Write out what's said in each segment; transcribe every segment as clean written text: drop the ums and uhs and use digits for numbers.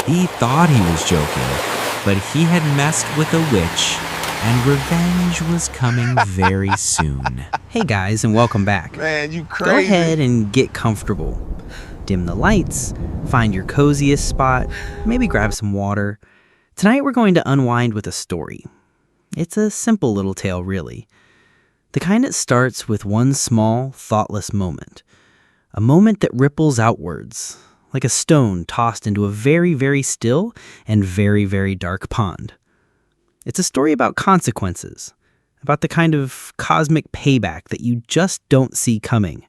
He thought he was joking, but he had messed with a witch, and revenge was coming very soon. Hey guys, and welcome back. Man, you crazy. Go ahead and get comfortable. Dim the lights, find your coziest spot, maybe grab some water. Tonight we're going to unwind with a story. It's a simple little tale, really. The kind that starts with one small, thoughtless moment. A moment that ripples outwards, like a stone tossed into a very, very still and very, very dark pond. It's a story about consequences, about the kind of cosmic payback that you just don't see coming.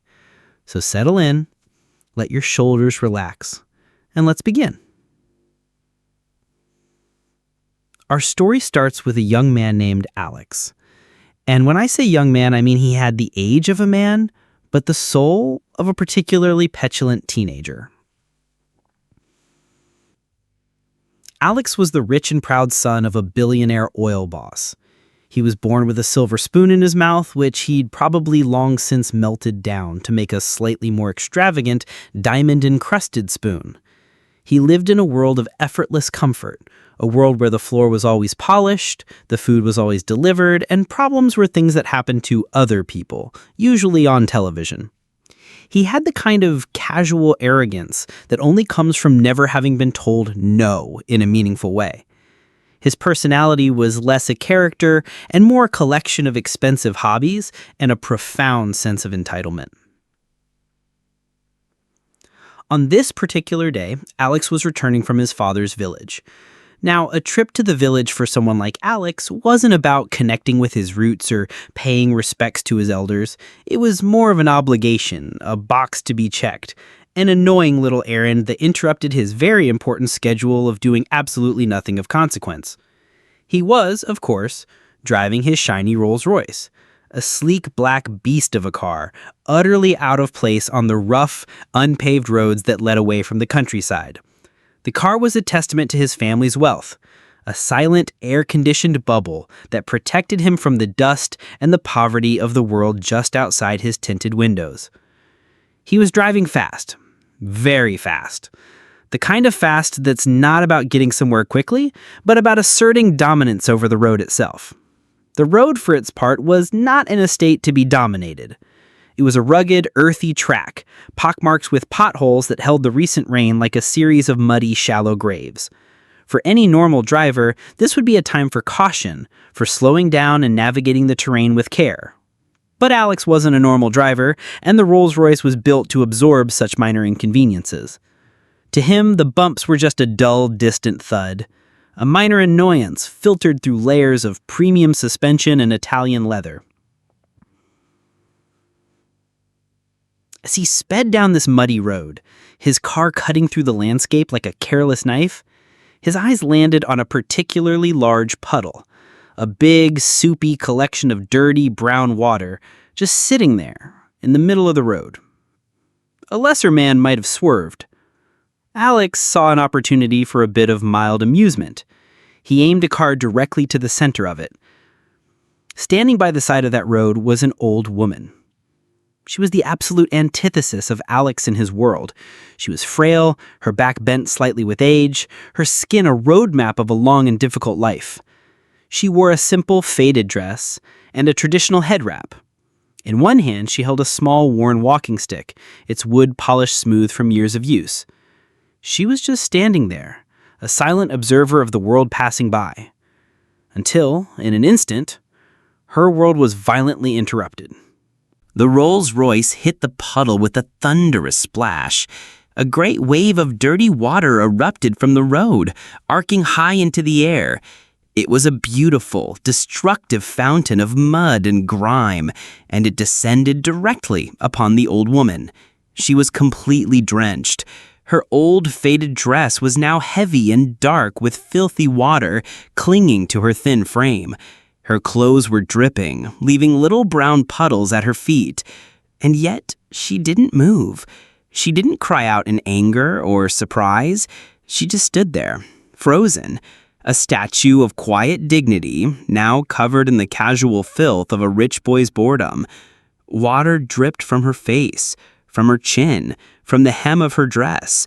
So settle in, let your shoulders relax, and let's begin. Our story starts with a young man named Alex. And when I say young man, I mean he had the age of a man, but the soul of a particularly petulant teenager. Alex was the rich and proud son of a billionaire oil boss. He was born with a silver spoon in his mouth, which he'd probably long since melted down to make a slightly more extravagant diamond-encrusted spoon. He lived in a world of effortless comfort, a world where the floor was always polished, the food was always delivered, and problems were things that happened to other people, usually on television. He had the kind of casual arrogance that only comes from never having been told no in a meaningful way. His personality was less a character and more a collection of expensive hobbies and a profound sense of entitlement. On this particular day, Alex was returning from his father's village. Now, a trip to the village for someone like Alex wasn't about connecting with his roots or paying respects to his elders. It was more of an obligation, a box to be checked, an annoying little errand that interrupted his very important schedule of doing absolutely nothing of consequence. He was, of course, driving his shiny Rolls-Royce, a sleek black beast of a car, utterly out of place on the rough, unpaved roads that led away from the countryside. The car was a testament to his family's wealth, a silent, air-conditioned bubble that protected him from the dust and the poverty of the world just outside his tinted windows. He was driving fast, very fast. The kind of fast that's not about getting somewhere quickly, but about asserting dominance over the road itself. The road, for its part, was not in a state to be dominated. It was a rugged, earthy track, pockmarked with potholes that held the recent rain like a series of muddy, shallow graves. For any normal driver, this would be a time for caution, for slowing down and navigating the terrain with care. But Alex wasn't a normal driver, and the Rolls-Royce was built to absorb such minor inconveniences. To him, the bumps were just a dull, distant thud, a minor annoyance filtered through layers of premium suspension and Italian leather. As he sped down this muddy road, his car cutting through the landscape like a careless knife, his eyes landed on a particularly large puddle, a big, soupy collection of dirty, brown water just sitting there in the middle of the road. A lesser man might have swerved. Alex saw an opportunity for a bit of mild amusement. He aimed a car directly to the center of it. Standing by the side of that road was an old woman. She was the absolute antithesis of Alex in his world. She was frail, her back bent slightly with age, her skin a roadmap of a long and difficult life. She wore a simple, faded dress and a traditional head wrap. In one hand, she held a small, worn walking stick, its wood polished smooth from years of use. She was just standing there, a silent observer of the world passing by. Until, in an instant, her world was violently interrupted. The Rolls-Royce hit the puddle with a thunderous splash. A great wave of dirty water erupted from the road, arcing high into the air. It was a beautiful, destructive fountain of mud and grime, and it descended directly upon the old woman. She was completely drenched. Her old, faded dress was now heavy and dark with filthy water clinging to her thin frame. Her clothes were dripping, leaving little brown puddles at her feet. And yet, she didn't move. She didn't cry out in anger or surprise. She just stood there, frozen, a statue of quiet dignity, now covered in the casual filth of a rich boy's boredom. Water dripped from her face, from her chin, from the hem of her dress.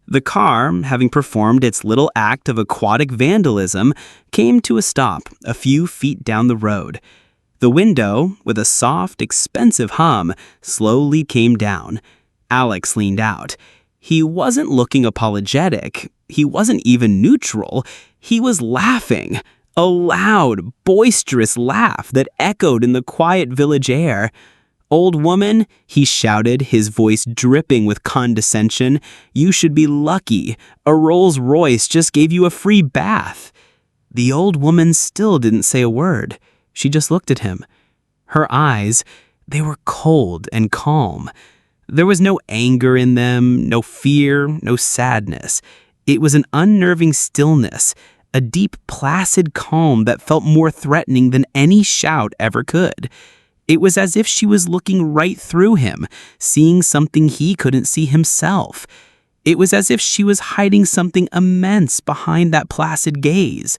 The car, having performed its little act of aquatic vandalism, came to a stop a few feet down the road. The window, with a soft, expensive hum, slowly came down. Alex leaned out. He wasn't looking apologetic. He wasn't even neutral. He was laughing. A loud, boisterous laugh that echoed in the quiet village air. "Old woman," he shouted, his voice dripping with condescension, "you should be lucky. A Rolls-Royce just gave you a free bath." The old woman still didn't say a word. She just looked at him. Her eyes, they were cold and calm. There was no anger in them, no fear, no sadness. It was an unnerving stillness, a deep, placid calm that felt more threatening than any shout ever could. It was as if she was looking right through him, seeing something he couldn't see himself. It was as if she was hiding something immense behind that placid gaze.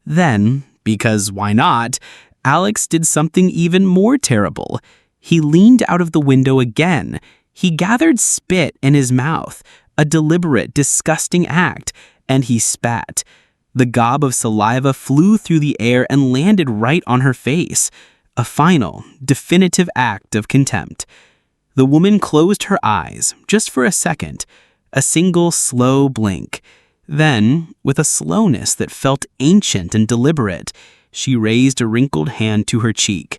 Then, because why not, Alex did something even more terrible. He leaned out of the window again. He gathered spit in his mouth, a deliberate, disgusting act, and he spat. The gob of saliva flew through the air and landed right on her face. A final, definitive act of contempt. The woman closed her eyes, just for a second, a single slow blink. Then, with a slowness that felt ancient and deliberate, she raised a wrinkled hand to her cheek.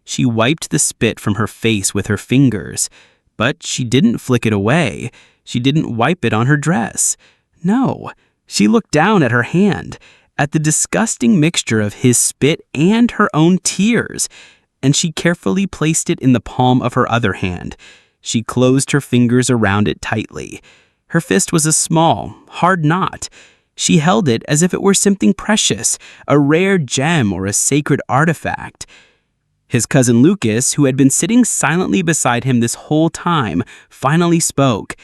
She wiped the spit from her face with her fingers, but she didn't flick it away. She didn't wipe it on her dress. No, she looked down at her hand, at the disgusting mixture of his spit and her own tears, and she carefully placed it in the palm of her other hand. She closed her fingers around it tightly. Her fist was a small, hard knot. She held it as if it were something precious, a rare gem or a sacred artifact. His cousin Lucas, who had been sitting silently beside him this whole time, finally spoke.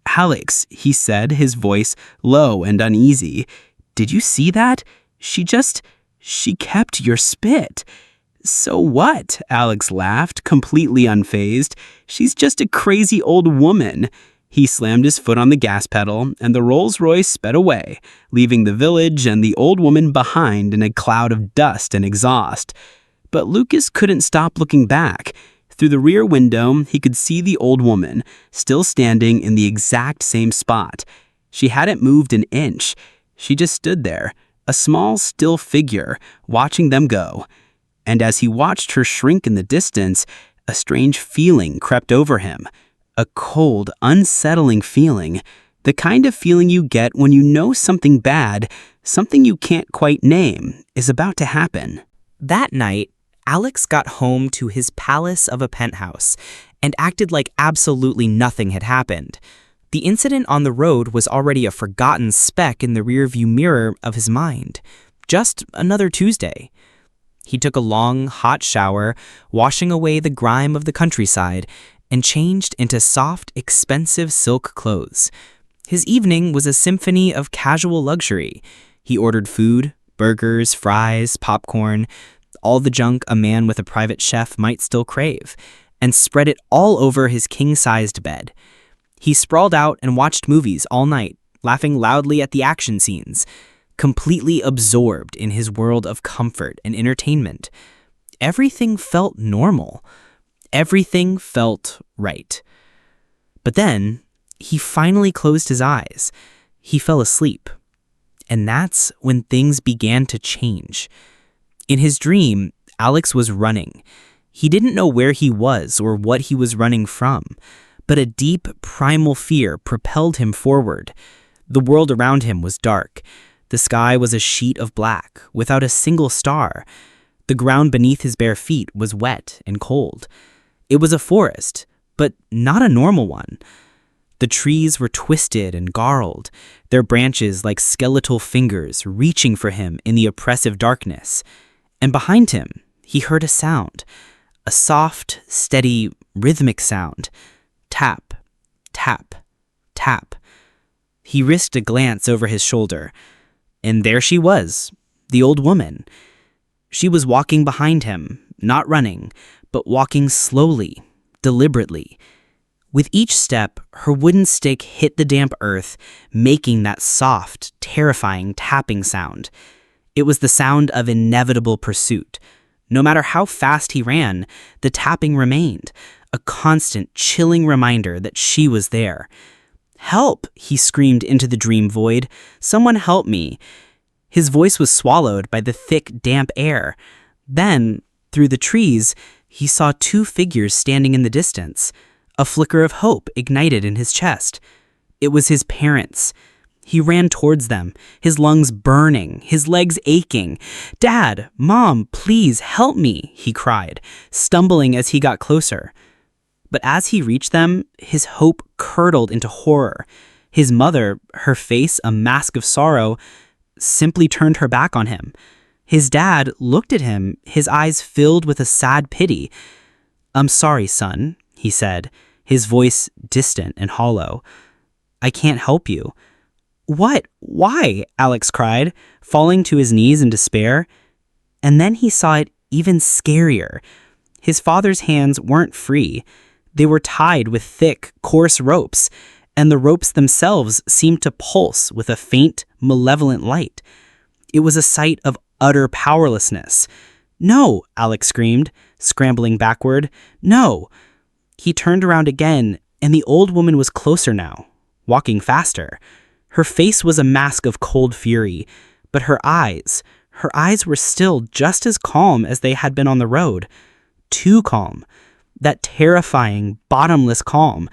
"Alex," he said, his voice low and uneasy, "did you see that? She kept your spit." "So what?" Alex laughed, completely unfazed. "She's just a crazy old woman." He slammed his foot on the gas pedal, and the Rolls-Royce sped away, leaving the village and the old woman behind in a cloud of dust and exhaust. But Lucas couldn't stop looking back. Through the rear window, he could see the old woman, still standing in the exact same spot. She hadn't moved an inch. She just stood there, a small, still figure, watching them go. And as he watched her shrink in the distance, a strange feeling crept over him. A cold, unsettling feeling. The kind of feeling you get when you know something bad, something you can't quite name, is about to happen. That night, Alex got home to his palace of a penthouse and acted like absolutely nothing had happened. The incident on the road was already a forgotten speck in the rearview mirror of his mind. Just another Tuesday. He took a long, hot shower, washing away the grime of the countryside, and changed into soft, expensive silk clothes. His evening was a symphony of casual luxury. He ordered food, burgers, fries, popcorn, all the junk a man with a private chef might still crave, and spread it all over his king-sized bed. He sprawled out and watched movies all night, laughing loudly at the action scenes, completely absorbed in his world of comfort and entertainment. Everything felt normal. Everything felt right. But then, he finally closed his eyes. He fell asleep. And that's when things began to change. In his dream, Alex was running. He didn't know where he was or what he was running from, but a deep, primal fear propelled him forward. The world around him was dark. The sky was a sheet of black, without a single star. The ground beneath his bare feet was wet and cold. It was a forest, but not a normal one. The trees were twisted and gnarled, their branches like skeletal fingers reaching for him in the oppressive darkness. And behind him, he heard a sound, a soft, steady, rhythmic sound. Tap, tap, tap. He risked a glance over his shoulder, and there she was, the old woman. She was walking behind him, not running, but walking slowly, deliberately. With each step, her wooden stick hit the damp earth, making that soft, terrifying tapping sound. It was the sound of inevitable pursuit. No matter how fast he ran, the tapping remained, a constant, chilling reminder that she was there. "Help!" he screamed into the dream void. "Someone help me!" His voice was swallowed by the thick, damp air. Then, through the trees, he saw two figures standing in the distance. A flicker of hope ignited in his chest. It was his parents. He ran towards them, his lungs burning, his legs aching. "Dad, Mom, please help me," he cried, stumbling as he got closer. But as he reached them, his hope curdled into horror. His mother, her face a mask of sorrow, simply turned her back on him. His dad looked at him, his eyes filled with a sad pity. "I'm sorry, son," he said, his voice distant and hollow. "I can't help you." "What? Why?" Alex cried, falling to his knees in despair. And then he saw it even scarier. His father's hands weren't free. They were tied with thick, coarse ropes, and the ropes themselves seemed to pulse with a faint, malevolent light. It was a sight of utter powerlessness. "No!" Alex screamed, scrambling backward. "No!" He turned around again, and the old woman was closer now, walking faster. Her face was a mask of cold fury, but her eyes were still just as calm as they had been on the road. Too calm. That terrifying, bottomless calm.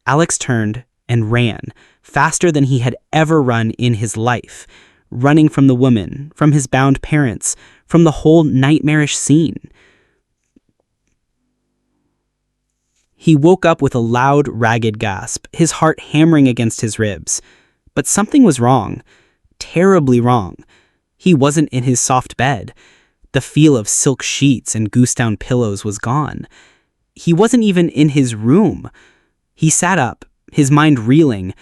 Alex turned and ran, faster than he had ever run in his life, running from the woman, from his bound parents, from the whole nightmarish scene. He woke up with a loud, ragged gasp, his heart hammering against his ribs. But something was wrong. Terribly wrong. He wasn't in his soft bed. The feel of silk sheets and goose-down pillows was gone. He wasn't even in his room. He sat up, his mind reeling,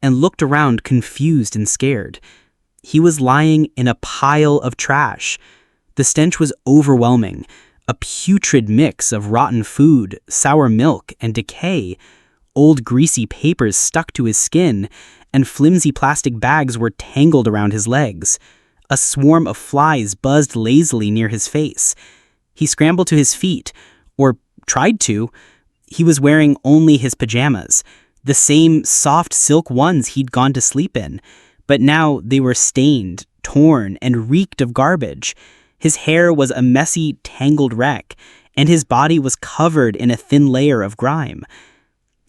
and looked around confused and scared. He was lying in a pile of trash. The stench was overwhelming, a putrid mix of rotten food, sour milk, and decay. Old greasy papers stuck to his skin, and flimsy plastic bags were tangled around his legs. A swarm of flies buzzed lazily near his face. He scrambled to his feet, or tried to. He was wearing only his pajamas, the same soft silk ones he'd gone to sleep in, but now they were stained, torn, and reeked of garbage. His hair was a messy, tangled wreck, and his body was covered in a thin layer of grime.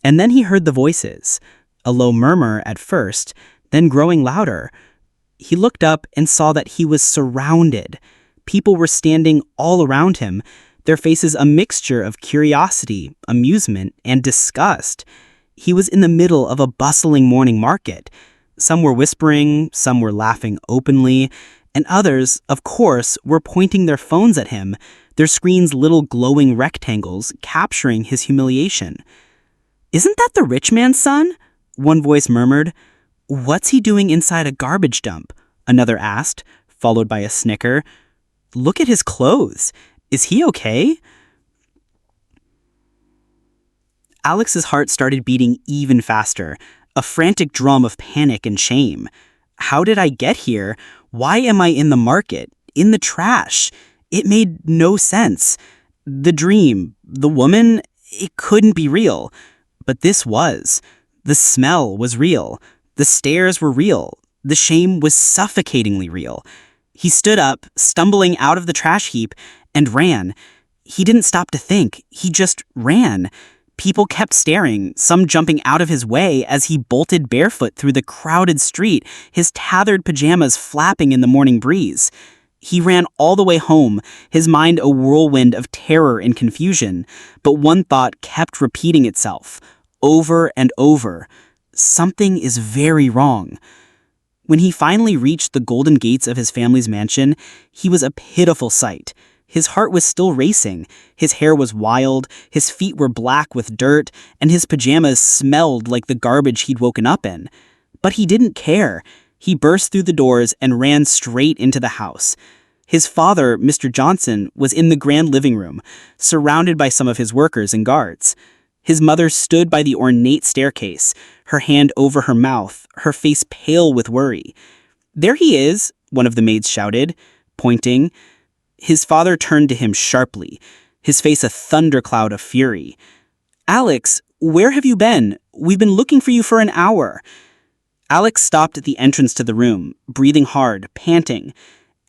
And then he heard the voices, a low murmur at first, then growing louder. He looked up and saw that he was surrounded. People were standing all around him, their faces a mixture of curiosity, amusement, and disgust. He was in the middle of a bustling morning market. Some were whispering, some were laughing openly, and others, of course, were pointing their phones at him, their screens little glowing rectangles capturing his humiliation. "Isn't that the rich man's son?" one voice murmured. "What's he doing inside a garbage dump?" another asked, followed by a snicker. "Look at his clothes. Is he okay?" Alex's heart started beating even faster, a frantic drum of panic and shame. How did I get here? Why am I in the market? In the trash? It made no sense. The dream, the woman, it couldn't be real. But this was. The smell was real. The stares were real. The shame was suffocatingly real. He stood up, stumbling out of the trash heap, and ran. He didn't stop to think. He just ran. People kept staring, some jumping out of his way as he bolted barefoot through the crowded street, his tattered pajamas flapping in the morning breeze. He ran all the way home, his mind a whirlwind of terror and confusion, but one thought kept repeating itself, over and over. Something is very wrong. When he finally reached the golden gates of his family's mansion, he was a pitiful sight. His heart was still racing, his hair was wild, his feet were black with dirt, and his pajamas smelled like the garbage he'd woken up in. But he didn't care. He burst through the doors and ran straight into the house. His father, Mr. Johnson, was in the grand living room, surrounded by some of his workers and guards. His mother stood by the ornate staircase, her hand over her mouth, her face pale with worry. "There he is," one of the maids shouted, pointing. His father turned to him sharply, his face a thundercloud of fury. "Alex, where have you been? We've been looking for you for an hour." Alex stopped at the entrance to the room, breathing hard, panting.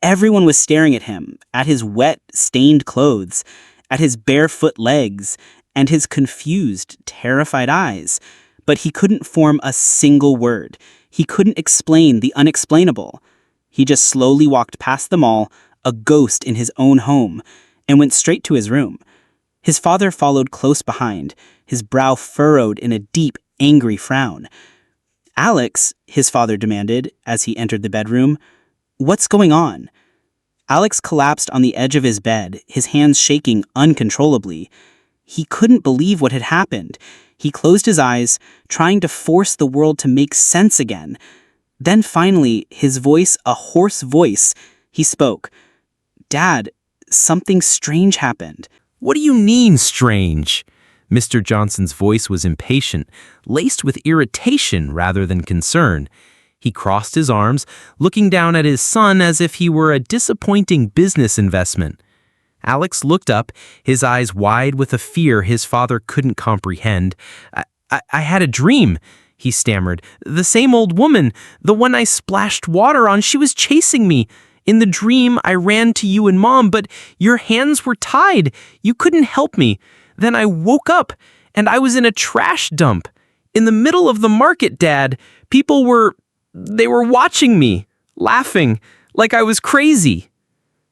Everyone was staring at him, at his wet, stained clothes, at his barefoot legs, and his confused, terrified eyes. But he couldn't form a single word. He couldn't explain the unexplainable. He just slowly walked past them all, a ghost in his own home, and went straight to his room. His father followed close behind, his brow furrowed in a deep, angry frown. "Alex," his father demanded as he entered the bedroom, "what's going on?" Alex collapsed on the edge of his bed, his hands shaking uncontrollably. He couldn't believe what had happened. He closed his eyes, trying to force the world to make sense again. Then finally, his voice a hoarse voice, he spoke. "Dad, something strange happened." "What do you mean, strange?" Mr. Johnson's voice was impatient, laced with irritation rather than concern. He crossed his arms, looking down at his son as if he were a disappointing business investment. Alex looked up, his eyes wide with a fear his father couldn't comprehend. I had a dream," he stammered. "The same old woman, the one I splashed water on, she was chasing me. In the dream, I ran to you and Mom, but your hands were tied. You couldn't help me. Then I woke up, and I was in a trash dump. In the middle of the market, Dad. They were watching me, laughing, like I was crazy."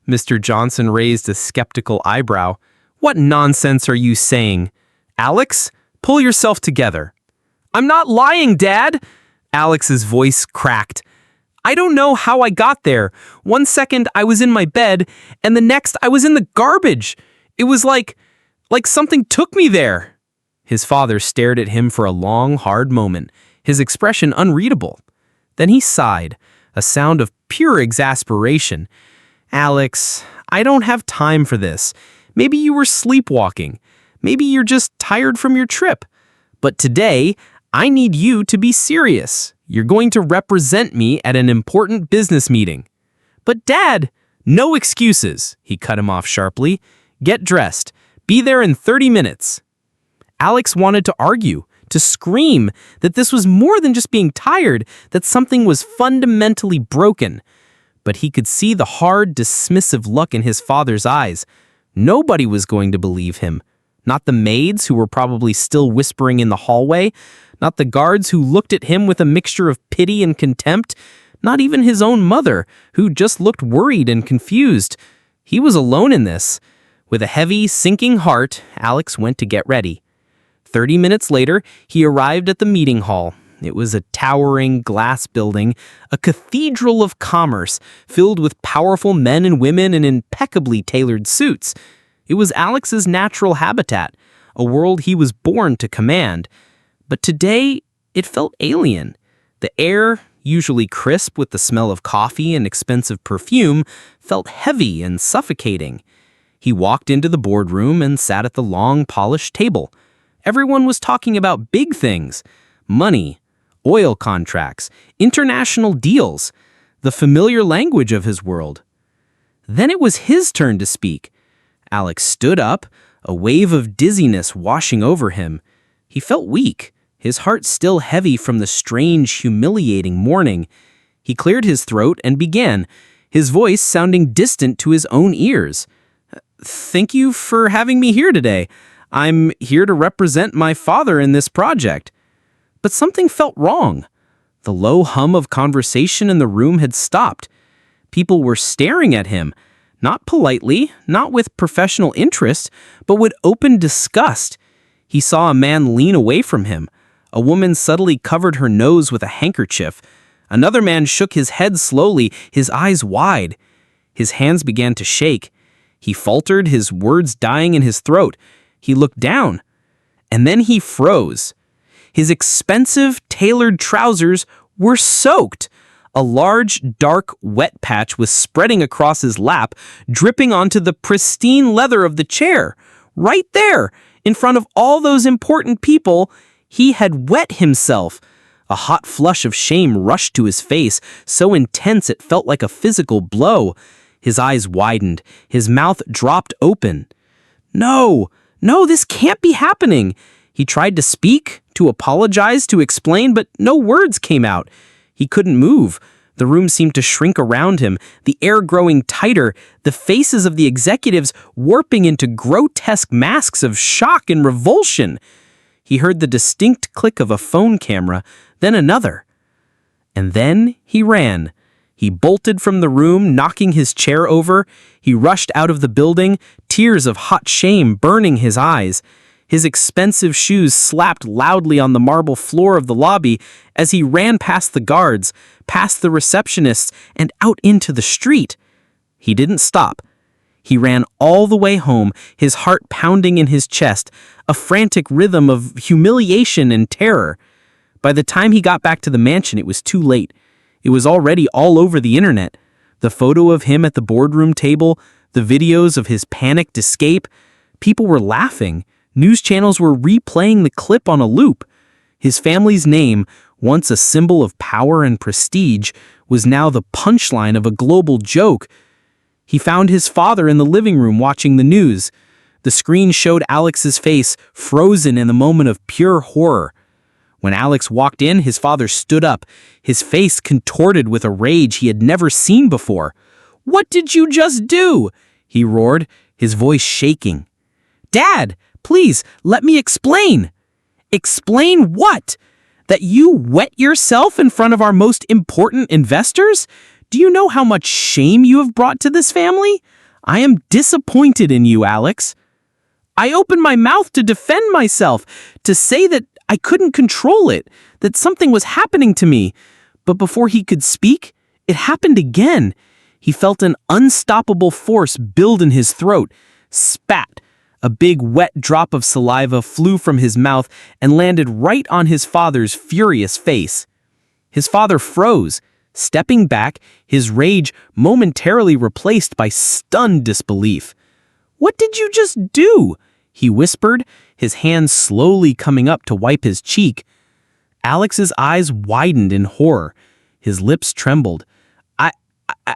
Mr. Johnson raised a skeptical eyebrow. "What nonsense are you saying? Alex, pull yourself together." "I'm not lying, Dad!" Alex's voice cracked. "I don't know how I got there. One second I was in my bed, and the next I was in the garbage. It was like something took me there." His father stared at him for a long, hard moment, his expression unreadable. Then he sighed, a sound of pure exasperation. "Alex, I don't have time for this. Maybe you were sleepwalking. Maybe you're just tired from your trip. But today, I need you to be serious. You're going to represent me at an important business meeting." "But Dad—" "No excuses," he cut him off sharply. "Get dressed. Be there in 30 minutes. Alex wanted to argue, to scream that this was more than just being tired, that something was fundamentally broken. But he could see the hard, dismissive look in his father's eyes. Nobody was going to believe him. Not the maids, who were probably still whispering in the hallway. Not the guards who looked at him with a mixture of pity and contempt. Not even his own mother, who just looked worried and confused. He was alone in this. With a heavy, sinking heart, Alex went to get ready. 30 minutes later, he arrived at the meeting hall. It was a towering glass building, a cathedral of commerce, filled with powerful men and women in impeccably tailored suits. It was Alex's natural habitat, a world he was born to command. But today, it felt alien. The air, usually crisp with the smell of coffee and expensive perfume, felt heavy and suffocating. He walked into the boardroom and sat at the long, polished table. Everyone was talking about big things: money, oil contracts, international deals, the familiar language of his world. Then it was his turn to speak. Alex stood up, a wave of dizziness washing over him. He felt weak, his heart still heavy from the strange, humiliating morning. He cleared his throat and began, his voice sounding distant to his own ears. "Thank you for having me here today. I'm here to represent my father in this project." But something felt wrong. The low hum of conversation in the room had stopped. People were staring at him, not politely, not with professional interest, but with open disgust. He saw a man lean away from him. A woman subtly covered her nose with a handkerchief. Another man shook his head slowly, his eyes wide. His hands began to shake. He faltered, his words dying in his throat. He looked down, and then he froze. His expensive, tailored trousers were soaked. A large, dark, wet patch was spreading across his lap, dripping onto the pristine leather of the chair. Right there, In front of all those important people, he had wet himself. A hot flush of shame rushed to his face, so intense it felt like a physical blow. His eyes widened. His mouth dropped open. No, this can't be happening. He tried to speak, to apologize, to explain, but no words came out. He couldn't move. The room seemed to shrink around him, the air growing tighter, the faces of the executives warping into grotesque masks of shock and revulsion. He heard the distinct click of a phone camera, then another. And then he ran. He bolted from the room, knocking his chair over. He rushed out of the building, tears of hot shame burning his eyes. His expensive shoes slapped loudly on the marble floor of the lobby as he ran past the guards, past the receptionists, and out into the street. He didn't stop. He ran all the way home, his heart pounding in his chest, a frantic rhythm of humiliation and terror. By the time he got back to the mansion, it was too late. It was already all over the internet. The photo of him at the boardroom table, the videos of his panicked escape. People were laughing. News channels were replaying the clip on a loop. His family's name, once a symbol of power and prestige, was now the punchline of a global joke. He found his father in the living room watching the news. The screen showed Alex's face, frozen in a moment of pure horror. When Alex walked in, his father stood up, his face contorted with a rage he had never seen before. "What did you just do?" he roared, his voice shaking. "Dad, please, let me explain." "Explain what? That you wet yourself in front of our most important investors? Do you know how much shame you have brought to this family? I am disappointed in you, Alex." "I opened my mouth to defend myself, to say that I couldn't control it, that something was happening to me." But before he could speak, it happened again. He felt an unstoppable force build in his throat. Spat. A big wet drop of saliva flew from his mouth and landed right on his father's furious face. His father froze, stepping back, his rage momentarily replaced by stunned disbelief. "What did you just do?" he whispered, his hands slowly coming up to wipe his cheek. Alex's eyes widened in horror. His lips trembled.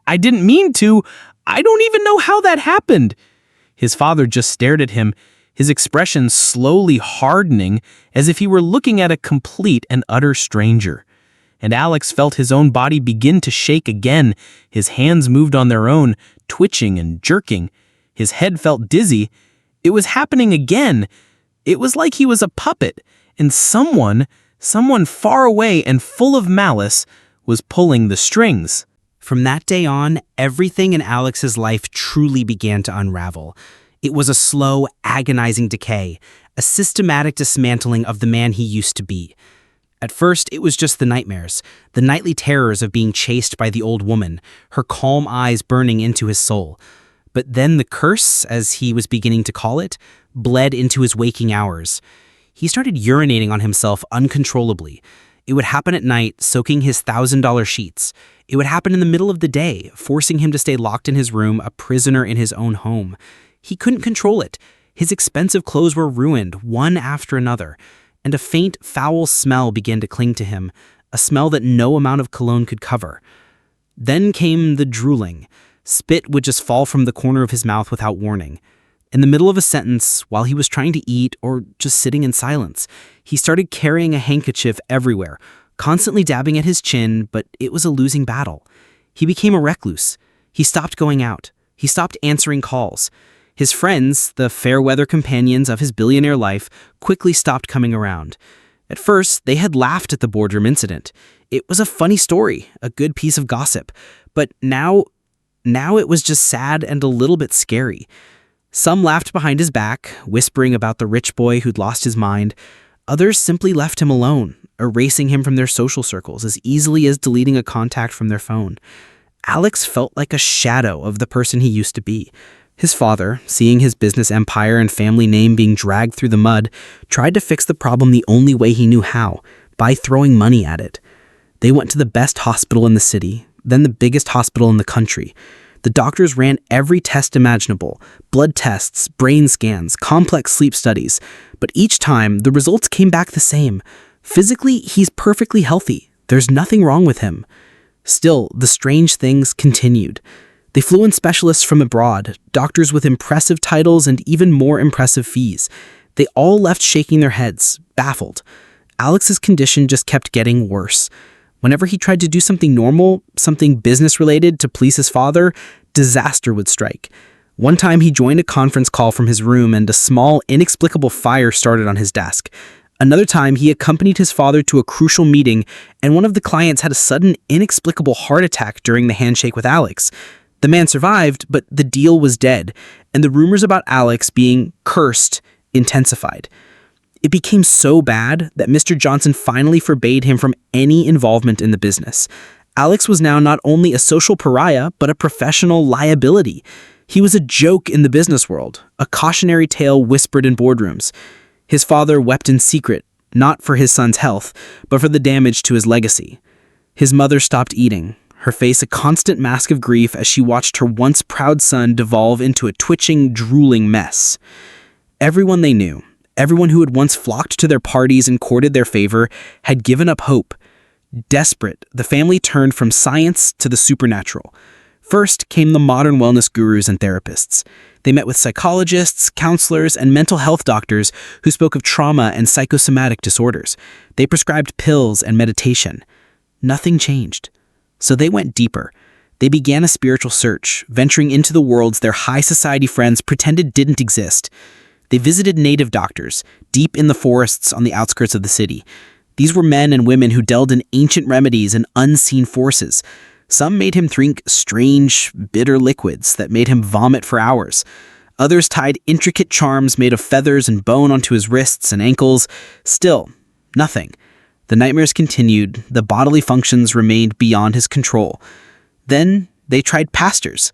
I didn't mean to. I don't even know how that happened." His father just stared at him, his expression slowly hardening as if he were looking at a complete and utter stranger. And Alex felt his own body begin to shake again. His hands moved on their own, twitching and jerking. His head felt dizzy. It was happening again. It was like he was a puppet, and someone far away and full of malice, was pulling the strings. From that day on, everything in Alex's life truly began to unravel. It was a slow, agonizing decay, a systematic dismantling of the man he used to be. At first, it was just the nightmares, the nightly terrors of being chased by the old woman, her calm eyes burning into his soul. But then the curse, as he was beginning to call it, bled into his waking hours. He started urinating on himself uncontrollably. It would happen at night, soaking his $1,000 sheets. It would happen in the middle of the day, forcing him to stay locked in his room, a prisoner in his own home. He couldn't control it. His expensive clothes were ruined, one after another, and a faint, foul smell began to cling to him, a smell that no amount of cologne could cover. Then came the drooling. Spit would just fall from the corner of his mouth without warning. In the middle of a sentence, while he was trying to eat or just sitting in silence, he started carrying a handkerchief everywhere, constantly dabbing at his chin, but it was a losing battle. He became a recluse. He stopped going out. He stopped answering calls. His friends, the fair-weather companions of his billionaire life, quickly stopped coming around. At first, they had laughed at the boardroom incident. It was a funny story, a good piece of gossip. But now it was just sad and a little bit scary. Some laughed behind his back, whispering about the rich boy who'd lost his mind. Others simply left him alone, erasing him from their social circles as easily as deleting a contact from their phone. Alex felt like a shadow of the person he used to be. His father, seeing his business empire and family name being dragged through the mud, tried to fix the problem the only way he knew how, by throwing money at it. They went to the best hospital in the city, then the biggest hospital in the country. The doctors ran every test imaginable, blood tests, brain scans, complex sleep studies, but each time the results came back the same. Physically, he's perfectly healthy. There's nothing wrong with him. Still, the strange things continued. They flew in specialists from abroad, doctors with impressive titles and even more impressive fees. They all left shaking their heads, baffled. Alex's condition just kept getting worse. Whenever he tried to do something normal, something business-related to please his father, disaster would strike. One time he joined a conference call from his room and a small, inexplicable fire started on his desk. Another time he accompanied his father to a crucial meeting and one of the clients had a sudden, inexplicable heart attack during the handshake with Alex. The man survived, but the deal was dead, and the rumors about Alex being cursed intensified. It became so bad that Mr. Johnson finally forbade him from any involvement in the business. Alex was now not only a social pariah, but a professional liability. He was a joke in the business world, a cautionary tale whispered in boardrooms. His father wept in secret, not for his son's health, but for the damage to his legacy. His mother stopped eating, her face a constant mask of grief as she watched her once proud son devolve into a twitching, drooling mess. Everyone they knew, everyone who had once flocked to their parties and courted their favor, had given up hope. Desperate, the family turned from science to the supernatural. First came the modern wellness gurus and therapists. They met with psychologists, counselors, and mental health doctors who spoke of trauma and psychosomatic disorders. They prescribed pills and meditation. Nothing changed. So they went deeper. They began a spiritual search, venturing into the worlds their high society friends pretended didn't exist. They visited native doctors, deep in the forests on the outskirts of the city. These were men and women who delved in ancient remedies and unseen forces. Some made him drink strange, bitter liquids that made him vomit for hours. Others tied intricate charms made of feathers and bone onto his wrists and ankles. Still, nothing. The nightmares continued, the bodily functions remained beyond his control. Then they tried pastors.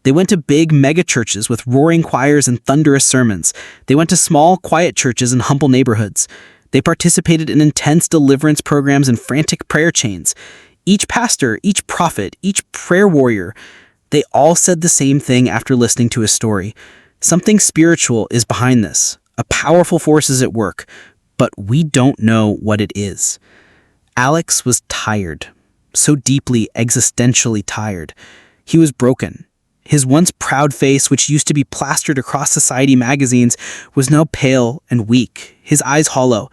They went to big mega-churches with roaring choirs and thunderous sermons. They went to small, quiet churches in humble neighborhoods. They participated in intense deliverance programs and frantic prayer chains. Each pastor, each prophet, each prayer warrior, they all said the same thing after listening to his story. Something spiritual is behind this. A powerful force is at work, but we don't know what it is. Alex was tired, so deeply existentially tired. He was broken. His once proud face, which used to be plastered across society magazines, was now pale and weak, his eyes hollow.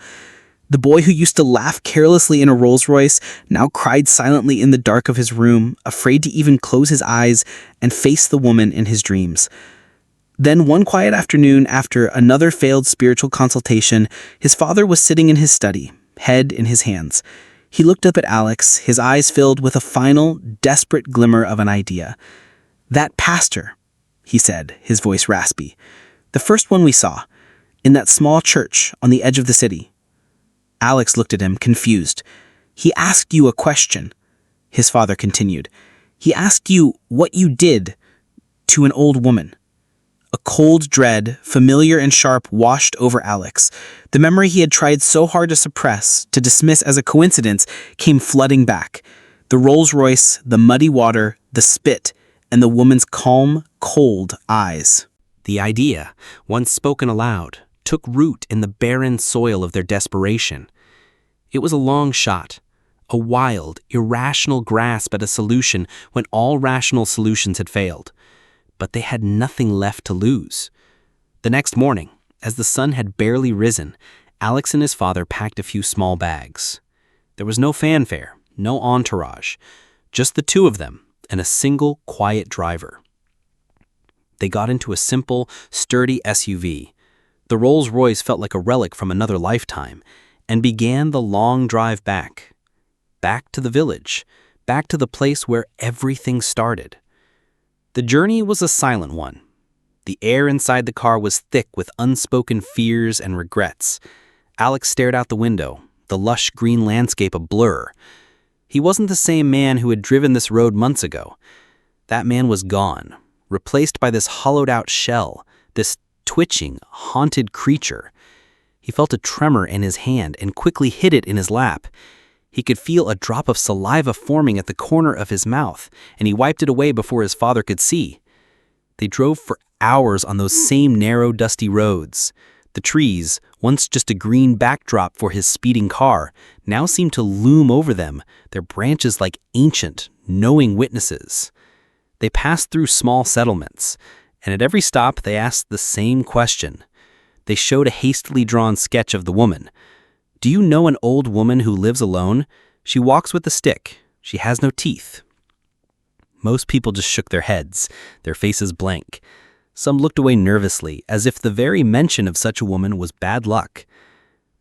The boy who used to laugh carelessly in a Rolls-Royce now cried silently in the dark of his room, afraid to even close his eyes and face the woman in his dreams. Then one quiet afternoon, after another failed spiritual consultation, his father was sitting in his study, head in his hands. He looked up at Alex, his eyes filled with a final, desperate glimmer of an idea. "That pastor," he said, his voice raspy. "The first one we saw, in that small church on the edge of the city." Alex looked at him, confused. "He asked you a question," his father continued. "He asked you what you did to an old woman." A cold dread, familiar and sharp, washed over Alex. The memory he had tried so hard to suppress, to dismiss as a coincidence, came flooding back. The Rolls-Royce, the muddy water, the spit, and the woman's calm, cold eyes. The idea, once spoken aloud, took root in the barren soil of their desperation. It was a long shot, a wild, irrational grasp at a solution when all rational solutions had failed. But they had nothing left to lose. The next morning, as the sun had barely risen, Alex and his father packed a few small bags. There was no fanfare, no entourage, just the two of them and a single, quiet driver. They got into a simple, sturdy SUV. The Rolls-Royce felt like a relic from another lifetime, and began the long drive back to the village, back to the place where everything started. The journey was a silent one. The air inside the car was thick with unspoken fears and regrets. Alex stared out the window, the lush green landscape a blur. He wasn't the same man who had driven this road months ago. That man was gone, replaced by this hollowed-out shell, this twitching, haunted creature. He felt a tremor in his hand and quickly hid it in his lap. He could feel a drop of saliva forming at the corner of his mouth, and he wiped it away before his father could see. They drove for hours on those same narrow, dusty roads. The trees, once just a green backdrop for his speeding car, now seemed to loom over them, their branches like ancient, knowing witnesses. They passed through small settlements, and at every stop they asked the same question. They showed a hastily drawn sketch of the woman. "Do you know an old woman who lives alone? She walks with a stick. She has no teeth." Most people just shook their heads, their faces blank. Some looked away nervously, as if the very mention of such a woman was bad luck.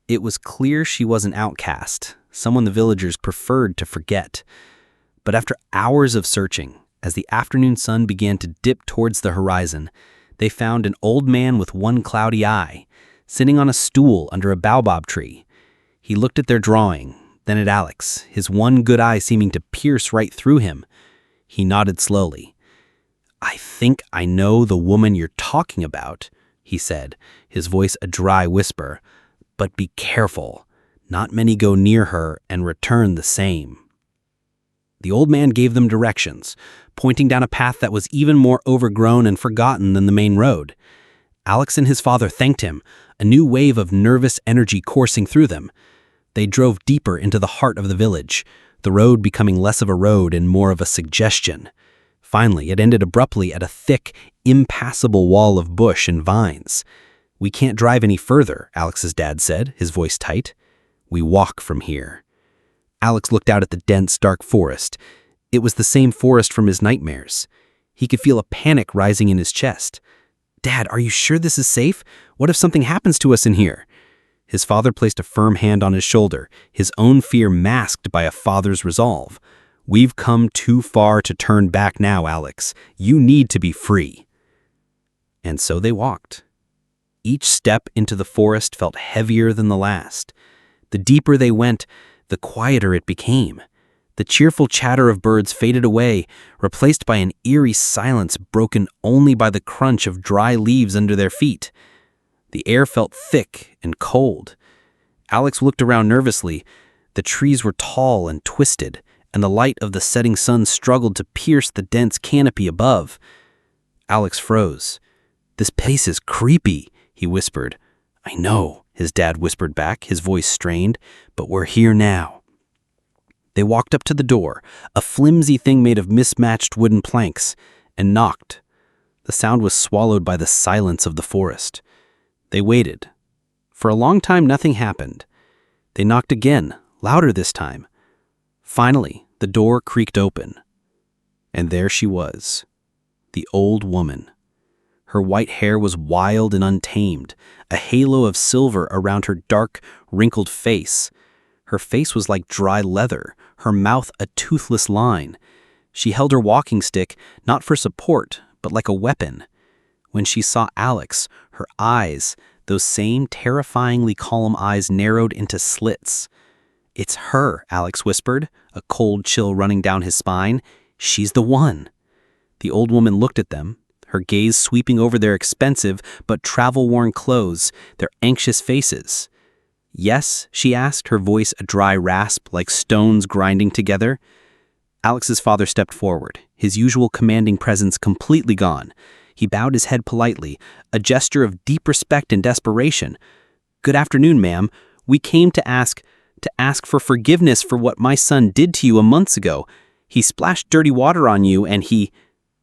It was clear she was an outcast, someone the villagers preferred to forget. But after hours of searching, as the afternoon sun began to dip towards the horizon, they found an old man with one cloudy eye, sitting on a stool under a baobab tree. He looked at their drawing, then at Alex, his one good eye seeming to pierce right through him. He nodded slowly. "I think I know the woman you're talking about," he said, his voice a dry whisper. "But be careful. Not many go near her and return the same." The old man gave them directions, pointing down a path that was even more overgrown and forgotten than the main road. Alex and his father thanked him, a new wave of nervous energy coursing through them. They drove deeper into the heart of the village, the road becoming less of a road and more of a suggestion. Finally, it ended abruptly at a thick, impassable wall of bush and vines. "We can't drive any further," Alex's dad said, his voice tight. "We walk from here." Alex looked out at the dense, dark forest. It was the same forest from his nightmares. He could feel a panic rising in his chest. "Dad, are you sure this is safe? What if something happens to us in here?" His father placed a firm hand on his shoulder, his own fear masked by a father's resolve. "We've come too far to turn back now, Alex. You need to be free." And so they walked. Each step into the forest felt heavier than the last. The deeper they went, the quieter it became. The cheerful chatter of birds faded away, replaced by an eerie silence broken only by the crunch of dry leaves under their feet. The air felt thick and cold. Alex looked around nervously. The trees were tall and twisted, and the light of the setting sun struggled to pierce the dense canopy above. Alex froze. "This place is creepy," he whispered. "I know," his dad whispered back, his voice strained, "but we're here now." They walked up to the door, a flimsy thing made of mismatched wooden planks, and knocked. The sound was swallowed by the silence of the forest. They waited. For a long time, nothing happened. They knocked again, louder this time. Finally, the door creaked open. And there she was, the old woman. Her white hair was wild and untamed, a halo of silver around her dark, wrinkled face. Her face was like dry leather, her mouth a toothless line. She held her walking stick, not for support, but like a weapon. When she saw Alex, her eyes, those same terrifyingly calm eyes, narrowed into slits. "It's her," Alex whispered, a cold chill running down his spine. "She's the one." The old woman looked at them, her gaze sweeping over their expensive but travel-worn clothes, their anxious faces. "Yes?" she asked, her voice a dry rasp like stones grinding together. Alex's father stepped forward, his usual commanding presence completely gone. He bowed his head politely, a gesture of deep respect and desperation. "Good afternoon, ma'am. We came to ask for forgiveness for what my son did to you a month ago. He splashed dirty water on you and he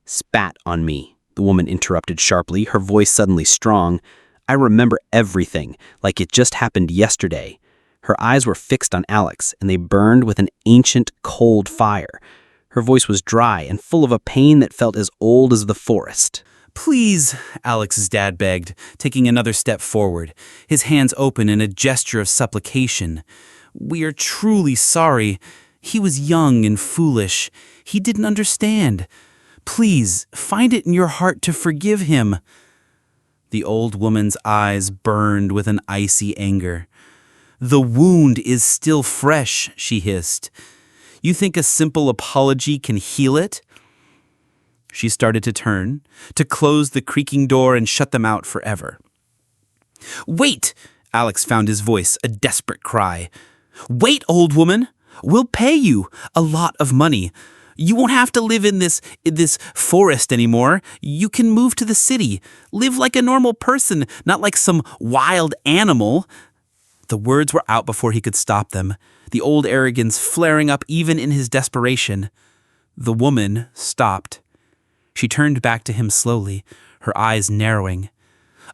spat on me," the woman interrupted sharply, her voice suddenly strong. "I remember everything, like it just happened yesterday." Her eyes were fixed on Alex, and they burned with an ancient, cold fire. Her voice was dry and full of a pain that felt as old as the forest. "Please," Alex's dad begged, taking another step forward, his hands open in a gesture of supplication. "We are truly sorry. He was young and foolish. He didn't understand. Please, find it in your heart to forgive him." The old woman's eyes burned with an icy anger. "The wound is still fresh," she hissed. "You think a simple apology can heal it?" She started to turn, to close the creaking door and shut them out forever. "Wait!" Alex found his voice, a desperate cry. "Wait, old woman! We'll pay you a lot of money. You won't have to live in this forest anymore. You can move to the city. Live like a normal person, not like some wild animal." The words were out before he could stop them, the old arrogance flaring up even in his desperation. The woman stopped. She turned back to him slowly, her eyes narrowing.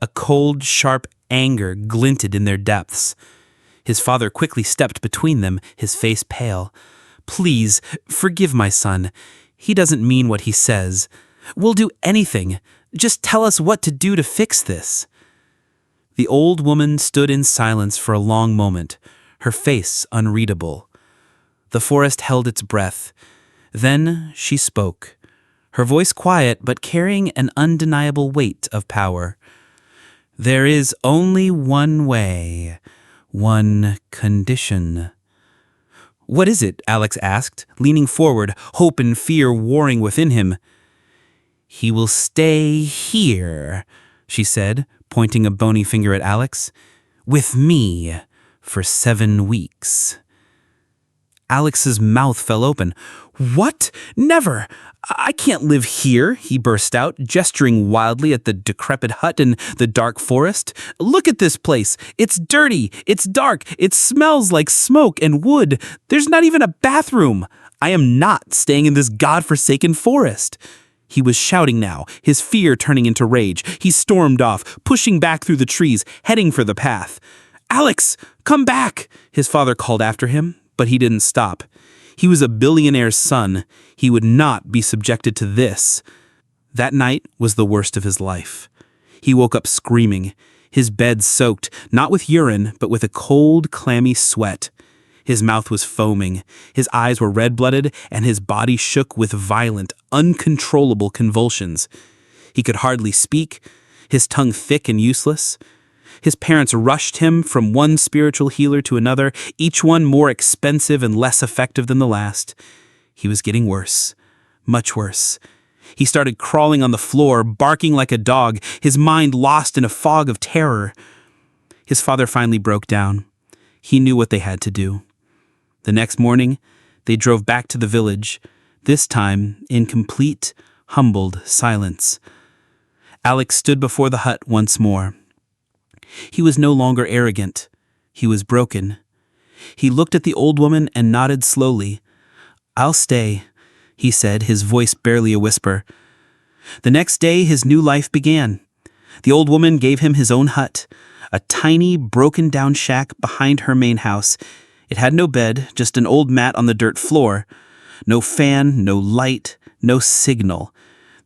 A cold, sharp anger glinted in their depths. His father quickly stepped between them, his face pale. "Please, forgive my son. He doesn't mean what he says. We'll do anything. Just tell us what to do to fix this." The old woman stood in silence for a long moment, her face unreadable. The forest held its breath. Then she spoke, her voice quiet but carrying an undeniable weight of power. "There is only one way, one condition." "What is it?" Alex asked, leaning forward, hope and fear warring within him. "He will stay here," she said, pointing a bony finger at Alex, "with me for 7 weeks." Alex's mouth fell open. "What? Never! I can't live here," he burst out, gesturing wildly at the decrepit hut in the dark forest. "Look at this place. It's dirty. It's dark. It smells like smoke and wood. There's not even a bathroom. I am not staying in this godforsaken forest." He was shouting now, his fear turning into rage. He stormed off, pushing back through the trees, heading for the path. "Alex, come back!" his father called after him, but he didn't stop. He was a billionaire's son. He would not be subjected to this. That night was the worst of his life. He woke up screaming, his bed soaked, not with urine, but with a cold, clammy sweat. His mouth was foaming, his eyes were red-blooded, and his body shook with violent, uncontrollable convulsions. He could hardly speak, his tongue thick and useless. His parents rushed him from one spiritual healer to another, each one more expensive and less effective than the last. He was getting worse, much worse. He started crawling on the floor, barking like a dog, his mind lost in a fog of terror. His father finally broke down. He knew what they had to do. The next morning, they drove back to the village, this time in complete, humbled silence. Alex stood before the hut once more. He was no longer arrogant. He was broken. He looked at the old woman and nodded slowly. "I'll stay," he said, his voice barely a whisper. The next day, his new life began. The old woman gave him his own hut, a tiny, broken-down shack behind her main house. It had no bed, just an old mat on the dirt floor. No fan, no light, no signal.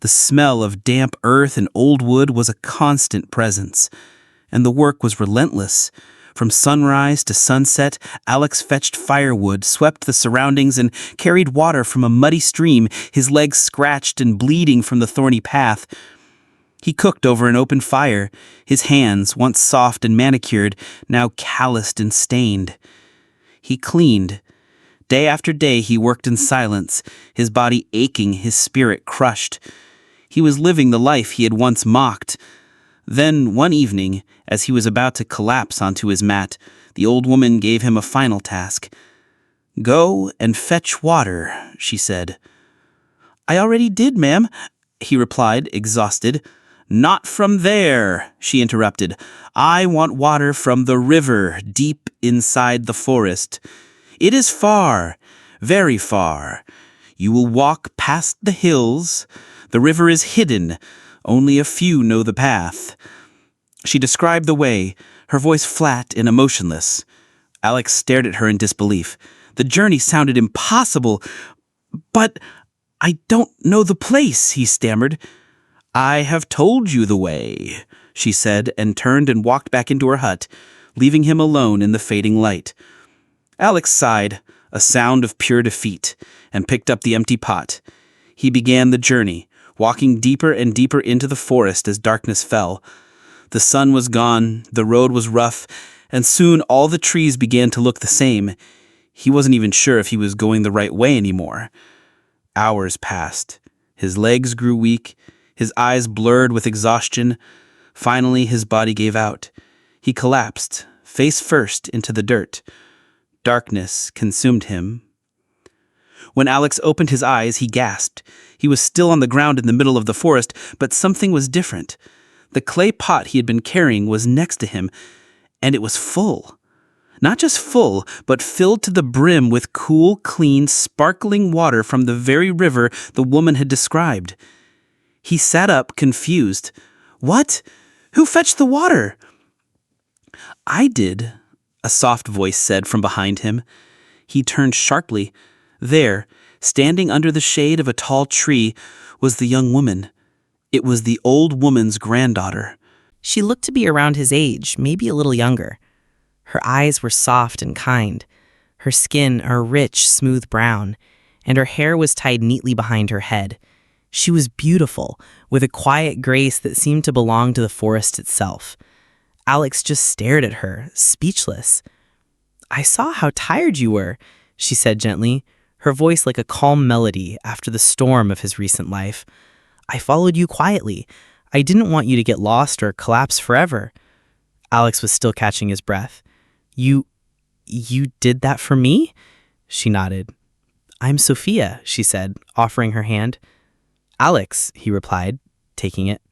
The smell of damp earth and old wood was a constant presence. And the work was relentless. From sunrise to sunset, Alex fetched firewood, swept the surroundings, and carried water from a muddy stream, his legs scratched and bleeding from the thorny path. He cooked over an open fire, his hands, once soft and manicured, now calloused and stained. He cleaned. Day after day he worked in silence, his body aching, his spirit crushed. He was living the life he had once mocked. Then, one evening, as he was about to collapse onto his mat, the old woman gave him a final task. "Go and fetch water," she said. "I already did, ma'am," he replied, exhausted. "Not from there," she interrupted. "I want water from the river deep inside the forest. It is far, very far. You will walk past the hills. The river is hidden. Only a few know the path." She described the way, her voice flat and emotionless. Alex stared at her in disbelief. The journey sounded impossible. "But I don't know the place," he stammered. "I have told you the way," she said, and turned and walked back into her hut, leaving him alone in the fading light. Alex sighed, a sound of pure defeat, and picked up the empty pot. He began the journey, walking deeper and deeper into the forest as darkness fell. The sun was gone, the road was rough, and soon all the trees began to look the same. He wasn't even sure if he was going the right way anymore. Hours passed. His legs grew weak, his eyes blurred with exhaustion. Finally, his body gave out. He collapsed, face first, into the dirt. Darkness consumed him, When Alex opened his eyes, he gasped. He was still on the ground in the middle of the forest, but something was different. The clay pot he had been carrying was next to him, and it was full. Not just full, but filled to the brim with cool, clean, sparkling water from the very river the woman had described. He sat up, confused. "What? Who fetched the water?" "I did," a soft voice said from behind him. He turned sharply. There, standing under the shade of a tall tree, was the young woman. It was the old woman's granddaughter. She looked to be around his age, maybe a little younger. Her eyes were soft and kind, her skin a rich, smooth brown, and her hair was tied neatly behind her head. She was beautiful, with a quiet grace that seemed to belong to the forest itself. Alex just stared at her, speechless. "I saw how tired you were," she said gently, her voice like a calm melody after the storm of his recent life. "I followed you quietly. I didn't want you to get lost or collapse forever." Alex was still catching his breath. You did that for me?" She nodded. "I'm Sophia," she said, offering her hand. "Alex," he replied, taking it.